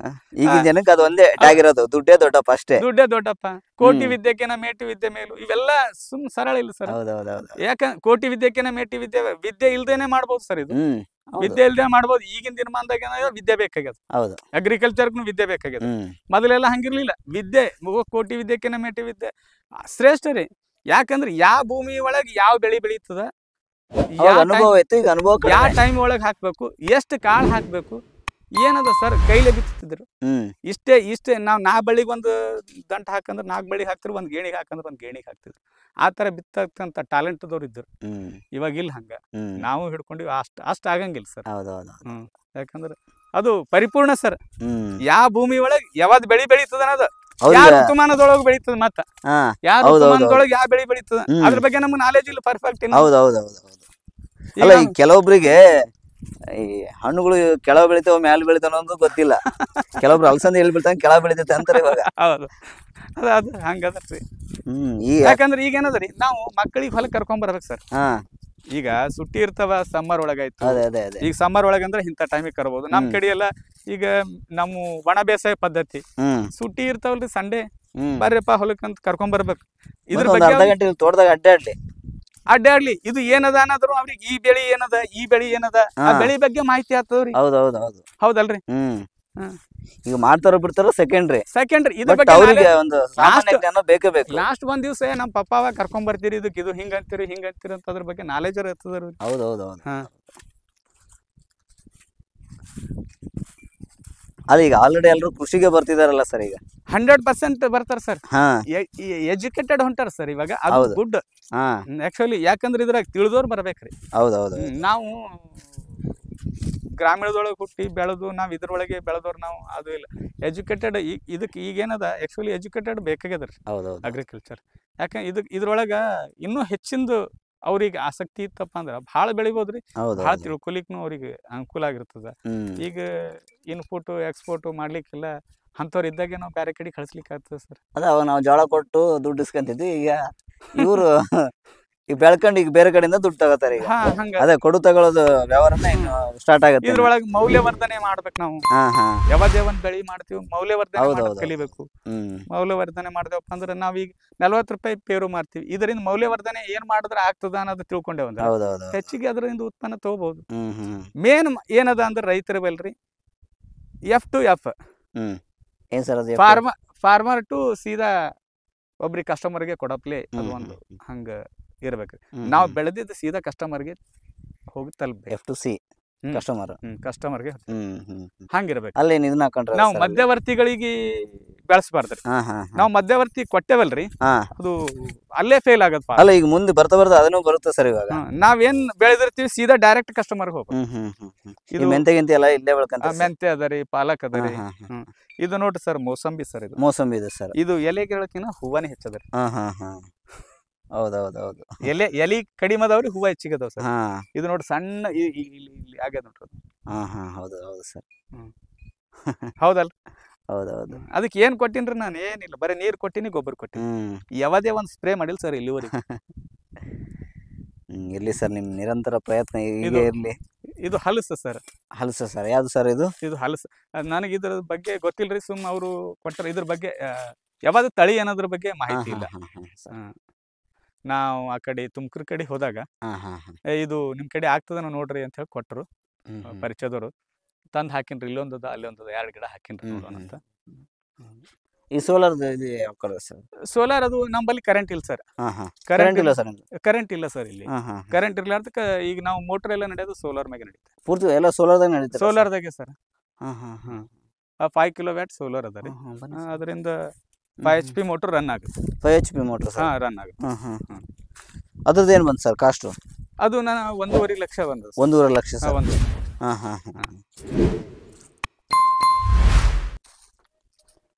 ಈಗ ಜನಕ್ಕೆ ಅದು ಒಂದೇ ಆಗಿರೋದು, ದುಡ್ಡೇ ದೊಡ್ಡಪ್ಪ ಅಷ್ಟೇ. ದುಡ್ಡೇ ದೊಡ್ಡಪ್ಪ. ಕೋಟಿ ವಿದ್ಯೆಕೆನ ಮೇಟಿ ವಿದ್ಯೆ ಮೇಲು, ಇವೆಲ್ಲ ಸರಳ ಇಲ್ಲ ಸರ್. ಯಾಕ ಕೋಟಿ ವಿದ್ಯೆಕೆನ ಮೇಟಿ ವಿದ್ಯೆ ಇಲ್ದೇನೆ ಮಾಡ್ಬೋದು ಸರ್. ಇದು ವಿದ್ಯೆ ಇಲ್ದೇ ಮಾಡ್ಬೋದು. ಈಗಿನ ದಿನಮಾನದಾಗ ವಿದ್ಯೆ ಬೇಕಾಗ್ಯದ. ಅಗ್ರಿಕಲ್ಚರ್ಗೂ ವಿದ್ಯೆ ಬೇಕಾಗ್ಯದ. ಮೊದಲೆಲ್ಲ ಹಂಗಿರ್ಲಿಲ್ಲ. ವಿದ್ಯೆ ಕೋಟಿ ವಿದ್ಯೆಕೆನ ಮೇಟಿ ವಿದ್ಯೆ ಶ್ರೇಷ್ಠ ರೀ. ಯಾಕಂದ್ರೆ ಯಾವ ಭೂಮಿ ಒಳಗೆ ಯಾವ ಬೆಳಿ ಬೆಳೀತದ, ಯಾವ ಟೈಮ್ ಒಳಗೆ ಹಾಕ್ಬೇಕು, ಎಷ್ಟು ಕಾಳು ಹಾಕ್ಬೇಕು, ಏನದ ಸರ್ ಕೈಲೇ ಬಿತ್ತಿದ್ರು. ಇಷ್ಟೇ ನಾ ಬಳಿಗೆ ಒಂದು ದಂಟ ಹಾಕಂದ್ರೆ 4 ಬಳಿ ಹಾಕ್ತಿರು, 1 ಗೇಣಿಗೆ ಹಾಕಂದ್ರೆ 1 ಗೇಣಿಗೆ ಹಾಕ್ತಿದ್ರು. ಆ ತರ ಬಿತ್ತಕ್ಕಂತ ಟ್ಯಾಲೆಂಟ್ ದವ್ರು ಇದ್ರು. ಇವಾಗ ಇಲ್ಲ ಹಂಗ. ನಾವು ಹಿಡ್ಕೊಂಡಿವಿ, ಅಷ್ಟ ಆಗಂಗಿಲ್ಲ ಸರ್. ಯಾಕಂದ್ರೆ ಅದು ಪರಿಪೂರ್ಣ ಸರ್. ಯಾವ ಭೂಮಿ ಒಳಗೆ ಯಾವ್ದು ಬೆಳಿ ಬೆಳೀತದ ಅನ್ನೋದು, ಯಾವ ಋತುಮಾನದೊಳಗೆ ಬೆಳೀತದ, ಮತ್ತ ಯಾವ ಋತುಮಾನದೊಳಗೆ ಯಾವ ಬೆಳಿ ಬೆಳೀತದ ಅದ್ರ ಬಗ್ಗೆ ನಮ್ಗೆ ನಾಲೆಜ್ ಇಲ್ಲ, ಪರ್ಫೆಕ್ಟ್ ಇಲ್ಲ. ಕೆಲವೊಬ್ರಿಗೆ ಈ ಹಣ್ಣುಗಳು ಕೆಳಗೆ ಬೆಳಿತಾವ ಮ್ಯಾಲ ಬೆಳಿತಾವ ಅನ್ನೋದು ಗೊತ್ತಿಲ್ಲ. ಕೆಲವೊಬ್ರು ಅಲಸಂದಿ ಎಲ್ಲಿ ಬೆಳಿತಾವ ಕೆಳಗೆ ಬೆಳಿತೈತೆ ಅಂತಾರೆ ಇವಾಗ. ಹೌದು, ಅದು ಹಂಗದ್ರಿ. ಯಾಕಂದ್ರೆ ಈಗ ಏನದ್ರಿ, ನಾವು ಮಕ್ಕಳಿಗೆ ಹೊಲಕ್ಕೆ ಕರ್ಕೊಂಡ್ ಬರ್ಬೇಕು ಸರ್. ಈಗ ಸುಟ್ಟಿ ಇರ್ತಾವ, ಸಮ್ಮರ್ ಒಳಗಾಯ್ತು. ಈಗ ಸಮ್ಮರ್ ಒಳಗಂದ್ರೆ ಇಂಥ ಟೈಮಿಗೆ ಕರ್ಬೋದು. ನಮ್ ಕಡೆ ಎಲ್ಲ ಈಗ ನಮ್ಮ ಒಣ ಬೇಸಾಯ ಪದ್ಧತಿ, ಸುಟ್ಟಿ ಇರ್ತಾವಲ್ರಿ ಸಂಡೇ, ಬರ್ರಿಪ್ಪ ಹೊಲಕ್ಕಂತ ಕರ್ಕೊಂಡ್ ಬರ್ಬೇಕು. ಇದ್ರ ಬಗ್ಗೆ ತೋಟದಾಗ ಅಡ್ಡಾಡ್ಲಿ, ಇದು ಏನದ ಅನ್ನೋದ್ರು ಅವ್ರಿಗೆ ಈ ಬೆಳಿ ಏನದ, ಈ ಬೆಳಿ ಏನದ, ಆ ಬೆಳಿ ಬಗ್ಗೆ ಮಾಹಿತಿ ಆಗ್ತದ್ರಿ. ಹೌದಲ್ರಿ. ಈಗ ಮಾಡ್ತಾರೋ ಬಿಡ್ತಾರೋ ಸೆಕೆಂಡ್ರಿ. ಇದ್ರ ಬಗ್ಗೆ ಲಾಸ್ಟ್ ಒಂದ್ ದಿವ್ಸ ನಮ್ಮ ಪಪ್ಪ ಕರ್ಕೊಂಡ್ ಬರ್ತೀರಿ, ಇದಕ್ಕೆ ಇದು ಹಿಂಗಂತೀರಿ ಅಂತ ಅದ್ರ ಬಗ್ಗೆ ನಾಲೆಜ್ ಇರ್ತದ್ರಿ. ಅದ ಈಗ ಆಲ್ರೆಡಿ ಎಲ್ಲರೂ ಕೃಷಿಗೆ ಬರ್ತಿದಾರಲ್ಲ ಸರ್. ಈಗ 100% ಬರ್ತಾರ ಸರ್. ಎಜುಕೇಟೆಡ್ ಹೊಂಟಾರ ಸರ್ ಇವಾಗ. ಅದು ಗುಡ್ ಆಕ್ಚುಲಿ. ಯಾಕಂದ್ರೆ ಇದ್ರಾಗ ತಿಳಿದವ್ರು ಬರ್ಬೇಕ್ರಿ. ನಾವು ಗ್ರಾಮೀಣದೊಳಗೆ ಹುಟ್ಟಿ ಬೆಳೆದು ನಾವು ಇದ್ರೊಳಗೆ ಬೆಳೆದವ್ರು ನಾವು. ಅದು ಇಲ್ಲ ಎಜುಕೇಟೆಡ್. ಇದಕ್ಕೆ ಈಗೇನದ ಆಕ್ಚುಲಿ ಎಜುಕೇಟೆಡ್ ಬೇಕಾಗ್ಯದ್ರಿ ಅಗ್ರಿಕಲ್ಚರ್. ಯಾಕಂದ್ರೆ ಇದ್ರೊಳಗ ಇನ್ನೂ ಹೆಚ್ಚಿಂದು ಅವ್ರಿಗೆ ಆಸಕ್ತಿ ಇತ್ತಪ್ಪ ಅಂದ್ರ ಭಾಳ ಬೆಳಿಬೋದ್ರಿ. ಭಾಳ ತಿಳ್ಕೊಲಿಕ್ನು ಅವ್ರಿಗೆ ಅನುಕೂಲ ಆಗಿರ್ತದ. ಈಗ ಇನ್ಪುಟ್ ಎಕ್ಸ್ಪೋರ್ಟ್ ಮಾಡ್ಲಿಕ್ಕೆಲ್ಲ ಅಂತವ್ರು ಇದ್ದಾಗೆ ನಾವು ಬೇರೆ ಕಡೆ ಕಳಿಸ್ಲಿಕ್ಕೆ ಆಗ್ತದೆ ಸರ್. ಅವಾಗ ನಾವು ಜೋಳ ಕೊಟ್ಟು ದುಡ್ಡು ಇಸ್ಕೊಂತಿದ್ವಿ. ಈಗ ಇವರು ಈಗ ಬೆಳ್ಕೊಂಡು ಈಗ ಬೇರೆ ಕಡೆಯಿಂದ ದುಡ್ಡು ತಗೋತಾರೆ. ಈಗ ಅದೇ ಕೊಡು ತಗೊಳ್ಳೋದು ವ್ಯವಹಾರನ ಇನ್ನು ಸ್ಟಾರ್ಟ್ ಆಗುತ್ತೆ. ಇದ್ರೊಳಗೆ ಮೌಲ್ಯವರ್ಧನೆ ಮಾಡ್ಬೇಕು ನಾವು. ಯಾವದೇ ಒಂದ್ ಬೆಳಿ ಮಾಡ್ತೀವಿ, ಮೌಲ್ಯವರ್ಧನೆ ಕಲಿಬೇಕು. ಮೌಲ್ಯವರ್ಧನೆ ಮಾಡ್ದೇವಪ್ಪ ಅಂದ್ರೆ ನಾವೀಗ 40 ರೂಪಾಯಿ ಪೇರು ಮಾರ್ತೀವಿ. ಇದರಿಂದ ಮೌಲ್ಯವರ್ಧನೆ ಏನ್ ಮಾಡಿದ್ರೆ ಆಗ್ತದ ಅನ್ನೋದು ತಿಳ್ಕೊಂಡೇವಂದ್ರೆ ಹೆಚ್ಚಿಗೆ ಅದರಿಂದ ಉತ್ಪನ್ನ ತಗೋಬಹುದು. ಮೇನ್ ಏನದ ಅಂದ್ರೆ ರೈತರ ಬೆಲ್ರಿ F2F, ಫಾರ್ಮರ್ ಟು ಸೀದಾ ಒಬ್ರಿಗೆ ಕಸ್ಟಮರ್ಗೆ ಕೊಡಪ್ಲೆ. ಅದು ಒಂದು ಹಂಗ ಇರ್ಬೇಕು. ನಾವು ಬೆಳೆದಿದ್ದು ಸೀದಾ ಕಸ್ಟಮರ್ಗೆ ಹೋಗಿ ತಲುಪಬೇಕು. F2C ಕಸ್ಟಮರ್ಗೆ ಹಂಗಿರ್ಬೇಕು. ಅಲ್ಲಿ ನಾವು ಮಧ್ಯವರ್ತಿಗಳಿಗೆ ಬೆಳೆಸಬಾರ್ದ್ರಿ. ನಾವ್ ಮಧ್ಯವರ್ತಿ ಕೊಟ್ಟೇವಲ್ರಿ, ಅದು ಅಲ್ಲೇ ಫೇಲ್ ಆಗದ್. ಅಲ್ಲ ಈಗ ಮುಂದೆ ಬರ್ತಾ ಅದನ್ನು ಬರುತ್ತೆ ಸರ್. ಇವಾಗ ನಾವೇನ್ ಬೆಳೆದಿರ್ತೀವಿ ಸೀದಾ ಡೈರೆಕ್ಟ್ ಕಸ್ಟಮರ್ ಹೋಗ್ಬೇಕು. ಇದು ಮೆಂತೆ ಗಿಂತೆ ಎಲ್ಲ ಇಲ್ಲೇ ಬೆಳ್ಕಂತ. ಮೆಂತೆ ಅದರಿ, ಪಾಲಕ್ ಅದರಿ. ಇದು ನೋಡ್ರಿ ಸರ್ ಮೋಸಂಬಿ ಸರ್. ಇದು ಮೋಸಂಬಿ ಇದೆ ಸರ್. ಇದು ಎಲೆಗಳಕ್ಕಿಂತ ಹೂವನೇ ಹೆಚ್ಚದರಿ. ಹೌದೌದೌದು. ಎಲಿ ಕಡಿಮೆ ಅದಾವ್ರಿ, ಹೂವ ಹೆಚ್ಚಿಗದಾವ್ ಸರ್. ಇದು ನೋಡ್ರಿ ಸಣ್ಣ ಇಲ್ಲಿ ಆಗ್ಯದ ನೋಡ್ರಿ. ಹೌದು ಹೌದು ಸರ್. ಹೌದಲ್? ಹೌದೌದು. ಅದಕ್ಕೆ ಏನ್ ಕೊಟ್ಟಿನ್ರಿ ನಾನು? ಏನಿಲ್ಲ, ಬರೀ ನೀರ್ ಕೊಟ್ಟಿನಿ, ಗೊಬ್ಬರ ಕೊಟ್ಟಿನಿ. ಯಾವದೇ ಒಂದ್ ಸ್ಪ್ರೇ ಮಾಡಿಲ್ಲ ಸರ್ ಇಲ್ಲಿವರೆಗೆ. ಇರ್ಲಿ ಸರ್, ನಿಮ್ ನಿರಂತರ ಪ್ರಯತ್ನ ಹೀಗೆ ಇರ್ಲಿ. ಇದು ಹಲಸ ಸರ್. ಹಲಸ ಸರ್, ಯಾವ್ದು ಸರ್ ಇದು? ಇದು ಹಲಸ. ನನಗೆ ಇದ್ರ ಬಗ್ಗೆ ಗೊತ್ತಿಲ್ರಿ, ಸುಮ್ ಅವರು ಕೊಟ್ಟರು. ಇದ್ರ ಬಗ್ಗೆ ಯಾವ್ದು ತಳಿ ಅನ್ನೋದ್ರ ಬಗ್ಗೆ ಮಾಹಿತಿ ಇಲ್ಲ. ನಾವು ಆ ಕಡೆ ತುಮಕೂರು ಕಡೆ ಹೋದಾಗ ಇದು ನಿಮ್ ಕಡೆ ಆಗ್ತದ ನೋಡ್ರಿ ಅಂತ ಹೇಳಿ ಕೊಟ್ಟರು ಪರಿಚಯದವರು. ತಂದ್ ಹಾಕಿನ್ರಿ, ಇಲ್ಲೊಂದದ ಅಲ್ಲೊಂದದ 2 ಗಿಡ ಹಾಕಿನ್ರಿ ನೋಡೋಣ ಅಂತ. ಈ ಸೋಲಾರ್ ಸರ್? ಸೋಲಾರ್ ಅದು ನಮ್ಮಲ್ಲಿ ಕರೆಂಟ್ ಇಲ್ಲ ಸರ್. ಕರೆಂಟ್ ಇಲ್ಲ ಸರ್? ಕರೆಂಟ್ ಇಲ್ಲ ಸರ್ ಇಲ್ಲಿ. ಕರೆಂಟ್ ಇರ್ಲಾರ್ದಕ್ಕ ಈಗ ನಾವು ಮೋಟರ್ ಎಲ್ಲ ನಡೆಯೋದು ಸೋಲಾರ್ ಮ್ಯಾಗ ನಡೀತೆ. ಪೂರ್ತಿ ಎಲ್ಲ ಸೋಲಾರ್ದಾಗ ನಡೀತೆ? ಸೋಲಾರ್ದಾಗೆ ಸರ್. 5 ಕಿಲೋವ್ಯಾಟ್ ಸೋಲಾರ್ ಅದ ರೀ. ಅದರಿಂದ 5 HP ಮೋಟರ್ ರನ್ ಆಗುತ್ತೆ. 5 HP ಮೋಟರ್ ರನ್ ಆಗುತ್ತೆ. ಅದ್ರದ್ದು ಏನು ಬಂತು ಸರ್ ಕಾಸ್ಟ್? ಅದು ನಾನು 1.5 ಲಕ್ಷ ಬಂದ. 1.5 ಲಕ್ಷ ಸರ್?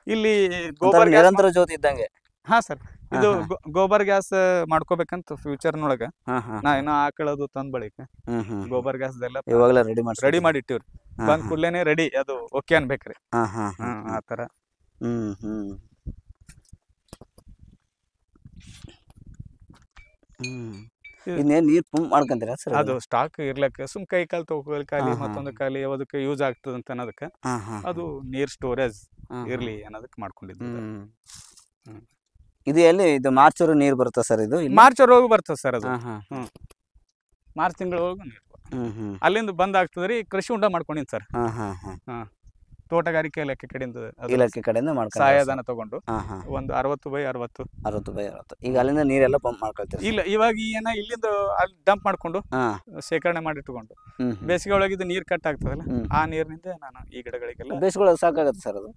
ಇಲ್ಲಿ ಗೋಬರ್ ನಿರಂತರ ಜ್ಯೋತಿ ಇದ್ದಂಗೆ. ಸರ್, ಇದು ಗೋಬರ್ ಗ್ಯಾಸ್ ಮಾಡ್ಕೋಬೇಕಂತ ಫ್ಯೂಚರ್ ನೊಳಗ ನಾ ಏನೋ ಆಕಳದು ತಂದ್ ಬಳಿಕ ಗೋಬರ್ ಗ್ಯಾಸ್ ಇವಾಗಲೇ ರೆಡಿ ಮಾಡಿ ಇಟ್ಟಿವ್ರಿ. ಬಂದ್ ಕೂಡ್ಲೇನೆ ರೆಡಿ, ಅದು ಓಕೆ ಅನ್ಬೇಕ್ರಿ. ಆತರ. ಇನ್ನೇನ್ ನೀರ್ ಪಂಪ್ ಮಾಡ್ಕಂತೀರಾ ಸರ್? ಅದು ಸ್ಟಾಕ್ ಇರ್ಲಕ್ಕ ಸುಮ್ ಕೈ ಕಾಲು ತೊಗೊಳ್ ಖಾಲಿ, ಮತ್ತೊಂದು ಖಾಲಿ ಯಾವ್ದಕ್ಕೆ ಯೂಸ್ ಆಗ್ತದ ಅಂತ ಅನ್ನೋದಕ್ಕ ಅದು ನೀರ್ ಸ್ಟೋರೇಜ್ ಇರ್ಲಿ ಅನ್ನೋದಕ್ಕೆ ಮಾಡ್ಕೊಂಡಿದ್ದು. ಇದು ಎಲ್ಲಿ ಇದು ಮಾರ್ಚ್ ನೀರ್ ಬರುತ್ತಾ ಸರ್? ಇದು ಮಾರ್ಚ್ ಹೋಗಿ ಬರ್ತದ ಸರ್ ಅದು. ಮಾರ್ಚ್ ತಿಂಗಳೊಳಗ ನೀರು ಅಲ್ಲಿಂದ ಬಂದ್ ಆಗ್ತದ್ರಿ. ಕೃಷಿ ಹೊಂಡ ಮಾಡ್ಕೊಂಡಿನ್ ಸರ್. ತೋಟಗಾರಿಕೆ ಇಲಾಖೆ ಕಡೆಯಿಂದ ಸಹಾಯಧನ ತಗೊಂಡು ಒಂದು 60/60. ಈಗ ಅಲ್ಲಿಂದ ನೀರೆಲ್ಲ ಪಂಪ್ ಮಾಡ್ಕೊಳ್ತೀವಿ? ಇಲ್ಲ, ಇವಾಗ ಏನ ಇಲ್ಲಿಂದ ಅಲ್ಲಿ ಡಂಪ್ ಮಾಡ್ಕೊಂಡು ಶೇಖರಣೆ ಮಾಡಿಟ್ಕೊಂಡು ಬೇಸಿಗೆ ಒಳಗಿದ್ದು ನೀರ್ ಕಟ್ ಆಗ್ತದಲ್ಲ, ಆ ನೀರಿನಿಂದ ನಾನು ಈ ಗಿಡಗಳಿಗೆಲ್ಲ. ಬೇಸಿಗೆ ಸಾಕಾಗತ್ತೆ ಸರ್ ಅದು?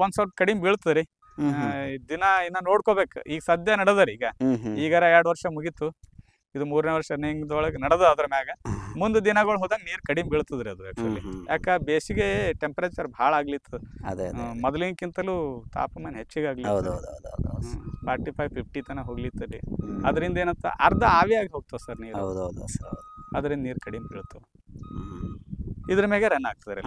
ಒಂದ್ ಸ್ವಲ್ಪ ಕಡಿಮೆ ಬೀಳ್ತದ್ರಿ. ದಿನ ಇನ್ನ ನೋಡ್ಕೋಬೇಕು. ಈಗ ಸದ್ಯ ನಡದರಿ. ಈಗಾರ 2 ವರ್ಷ ಮುಗೀತು, ಇದು 3ನೇ ವರ್ಷ ರನ್ನಿಂಗ್ದೊಳಗೆ ನಡದ. ಅದ್ರ ಮ್ಯಾಗ ಮುಂದೆ ದಿನಗಳು ಹೋದಾಗ ನೀರ್ ಕಡಿಮೆ ಬೀಳ್ತದ್ರಿ ಅದು. ಆಕ್ಚುಲಿ ಯಾಕ ಬೇಸಿಗೆ ಟೆಂಪರೇಚರ್ ಭಾಳ ಆಗ್ಲಿತ್ತು. ಮೊದಲಿನಕ್ಕಿಂತಲೂ ತಾಪಮಾನ ಹೆಚ್ಚಿಗೆ ಆಗ್ಲಿತ್ತು. 45-50 ತನ ಹೋಗ್ಲಿತ್ತರಿ. ಅದರಿಂದ ಏನಂತ ಅರ್ಧ ಆವಿಯಾಗಿ ಹೋಗ್ತಾವ ಸರ್ ನೀರು. ಅದರಿಂದ ನೀರ್ ಕಡಿಮೆ ಬೀಳ್ತಾವ. ಇದ್ರ ಮ್ಯಾಗೆ ರನ್ ಆಗ್ತದ್ರಿ.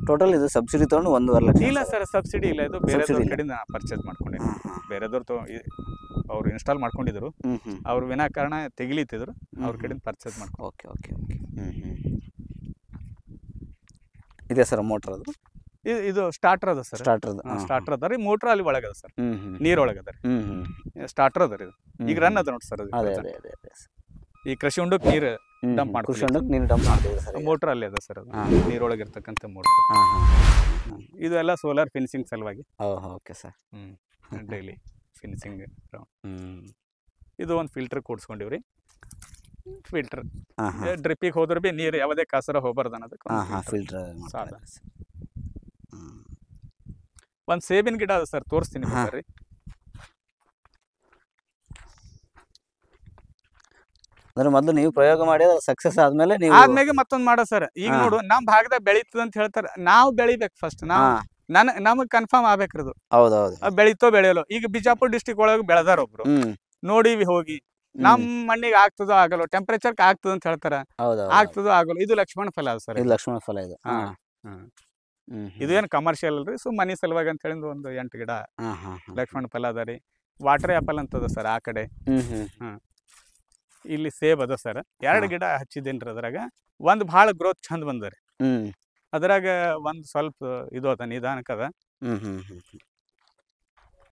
ಟೋಟಲ್ ಇದು ಸಬ್ಸಿಡಿ ತಗೊಂಡು 1.5 ಲಕ್ಷ? ಇಲ್ಲ ಸರ್, ಸಬ್ಸಿಡಿ ಇಲ್ಲ. ಇದು ಬೇರೆದವ್ರ ಕಡೆಯಿಂದ ಪರ್ಚೇಸ್ ಮಾಡ್ಕೊಂಡಿದ್ದೆ. ಬೇರೆದವ್ರು ಅವ್ರು ಇನ್ಸ್ಟಾಲ್ ಮಾಡ್ಕೊಂಡಿದ್ರು. ಅವ್ರು ವಿನಾಕಾರಣ ತೆಗಿಲಿತ್ತಿದ್ರು, ಅವ್ರ ಕಡೆಯಿಂದ ಪರ್ಚೇಸ್ ಮಾಡ್ಕೊಂಡು. ಓಕೆ. ಇದೆ ಸರ್ ಮೋಟರ್? ಅದು ಇದು ಸ್ಟಾರ್ಟರ್ ಅದ ಸರ್. ಸ್ಟಾರ್ಟರ್ ಅದ ರೀ. ಮೋಟರ್ ಅಲ್ಲಿ ಒಳಗದ ಸರ್, ನೀರ್ ಒಳಗದ ರೀ. ಸ್ಟಾರ್ಟರ್ ಅದ ರೀ. ಈಗ ರನ್ ಅದ ನೋಡಿ ಸರ್. ಈ ಕೃಷಿ ಹೊಂಡಕ್ಕೆ ನೀರು ಡಂಪ್ ಮಾಡ್ತೀವಿ. ಮೋಟರ್ ಅಲ್ಲಿ ಅದ ಸರ್, ಅದು ನೀರೊಳಗಿರ್ತಕ್ಕಂಥ ಮೋಟರ್. ಇದು ಎಲ್ಲ ಸೋಲಾರ್ ಫಿನಿಶಿಂಗ್ ಸಲುವಾಗಿ. Okay sir. Daily finishing. ಇದು ಒಂದು ಫಿಲ್ಟರ್ ಕೂಡ್ಸ್ಕೊಂಡಿವ್ರಿ. ಫಿಲ್ಟರ್ ಡ್ರಿಪ್ಪಿಗೆ ಹೋದ್ರೆ ಬಿ ನೀರು ಯಾವುದೇ ಕಾಸರ ಹೋಗ್ಬಾರ್ದು ಅನ್ನೋದಕ್ಕೆ ಫಿಲ್ಟರ್. ಒಂದು ಸೇಬಿನ ಗಿಡ ಅದ ಸರ್, ತೋರಿಸ್ತೀನಿ ಬರ್ರಿ. ಅಂದ್ರೆ ಮೊದಲು ನೀವು ಪ್ರಯೋಗ ಮಾಡಿ ಸಕ್ಸಸ್ ಆದ್ಮೇಲೆ ಮತ್ತೊಂದು ಮಾಡೋ ಸರ್. ಈಗ ನೋಡು, ನಮ್ ಭಾಗದಾಗ ಬೆಳೀತದ ಅಂತ ಹೇಳ್ತಾರೆ. ನಾವು ಬೆಳಿಬೇಕು ಫಸ್ಟ್. ನಮಗ್ ಕನ್ಫರ್ಮ್ ಆಗ್ಬೇಕ್ರಿ ಅದು. ಬೆಳಿತೋ ಬೆಳೆಯಲ್ಲ. ಈಗ ಬಿಜಾಪುರ ಡಿಸ್ಟಿಕ್ ಒಳಗೆ ಬೆಳೆದಾರ ಒಬ್ರು, ನೋಡಿವಿ ಹೋಗಿ. ನಮ್ ಮಣ್ಣಿಗೆ ಆಗ್ತದೋ ಆಗಲ್ಲ, ಟೆಂಪರೇಚರ್ ಆಗ್ತದ ಅಂತ ಹೇಳ್ತಾರ. ಆಗ್ತದೋ ಆಗಲ್ಲ. ಇದು ಲಕ್ಷ್ಮಣ ಫಲ ಅದ ಸರ್. ಲಕ್ಷ್ಮಣ ಫಲ ಇದು. ಇದು ಏನ್ ಕಮರ್ಷಿಯಲ್ ಅಲ್ರಿ, ಮನಿ ಸಲುವಾಗಿ ಅಂತ ಹೇಳಿದ ಒಂದು 8 ಗಿಡ ಲಕ್ಷ್ಮಣ ಫಲ ಅದ ರೀ. ವಾಟರ್ ಆಪಲ್ ಅಂತದ ಸರ್ ಆ ಕಡೆ. ಇಲ್ಲಿ ಸೇಬ್ ಅದ ಸರ್. 2 ಗಿಡ ಹಚ್ಚಿದೇನ್ರಿ. ಅದ್ರಾಗ ಒಂದ್ ಭಾಳ ಗ್ರೋತ್ ಚಂದ ಬಂದರಿ. ಅದ್ರಾಗ ಒಂದ್ ಸ್ವಲ್ಪ ಇದು ಅದ, ನಿಧಾನಕ್ಕದ.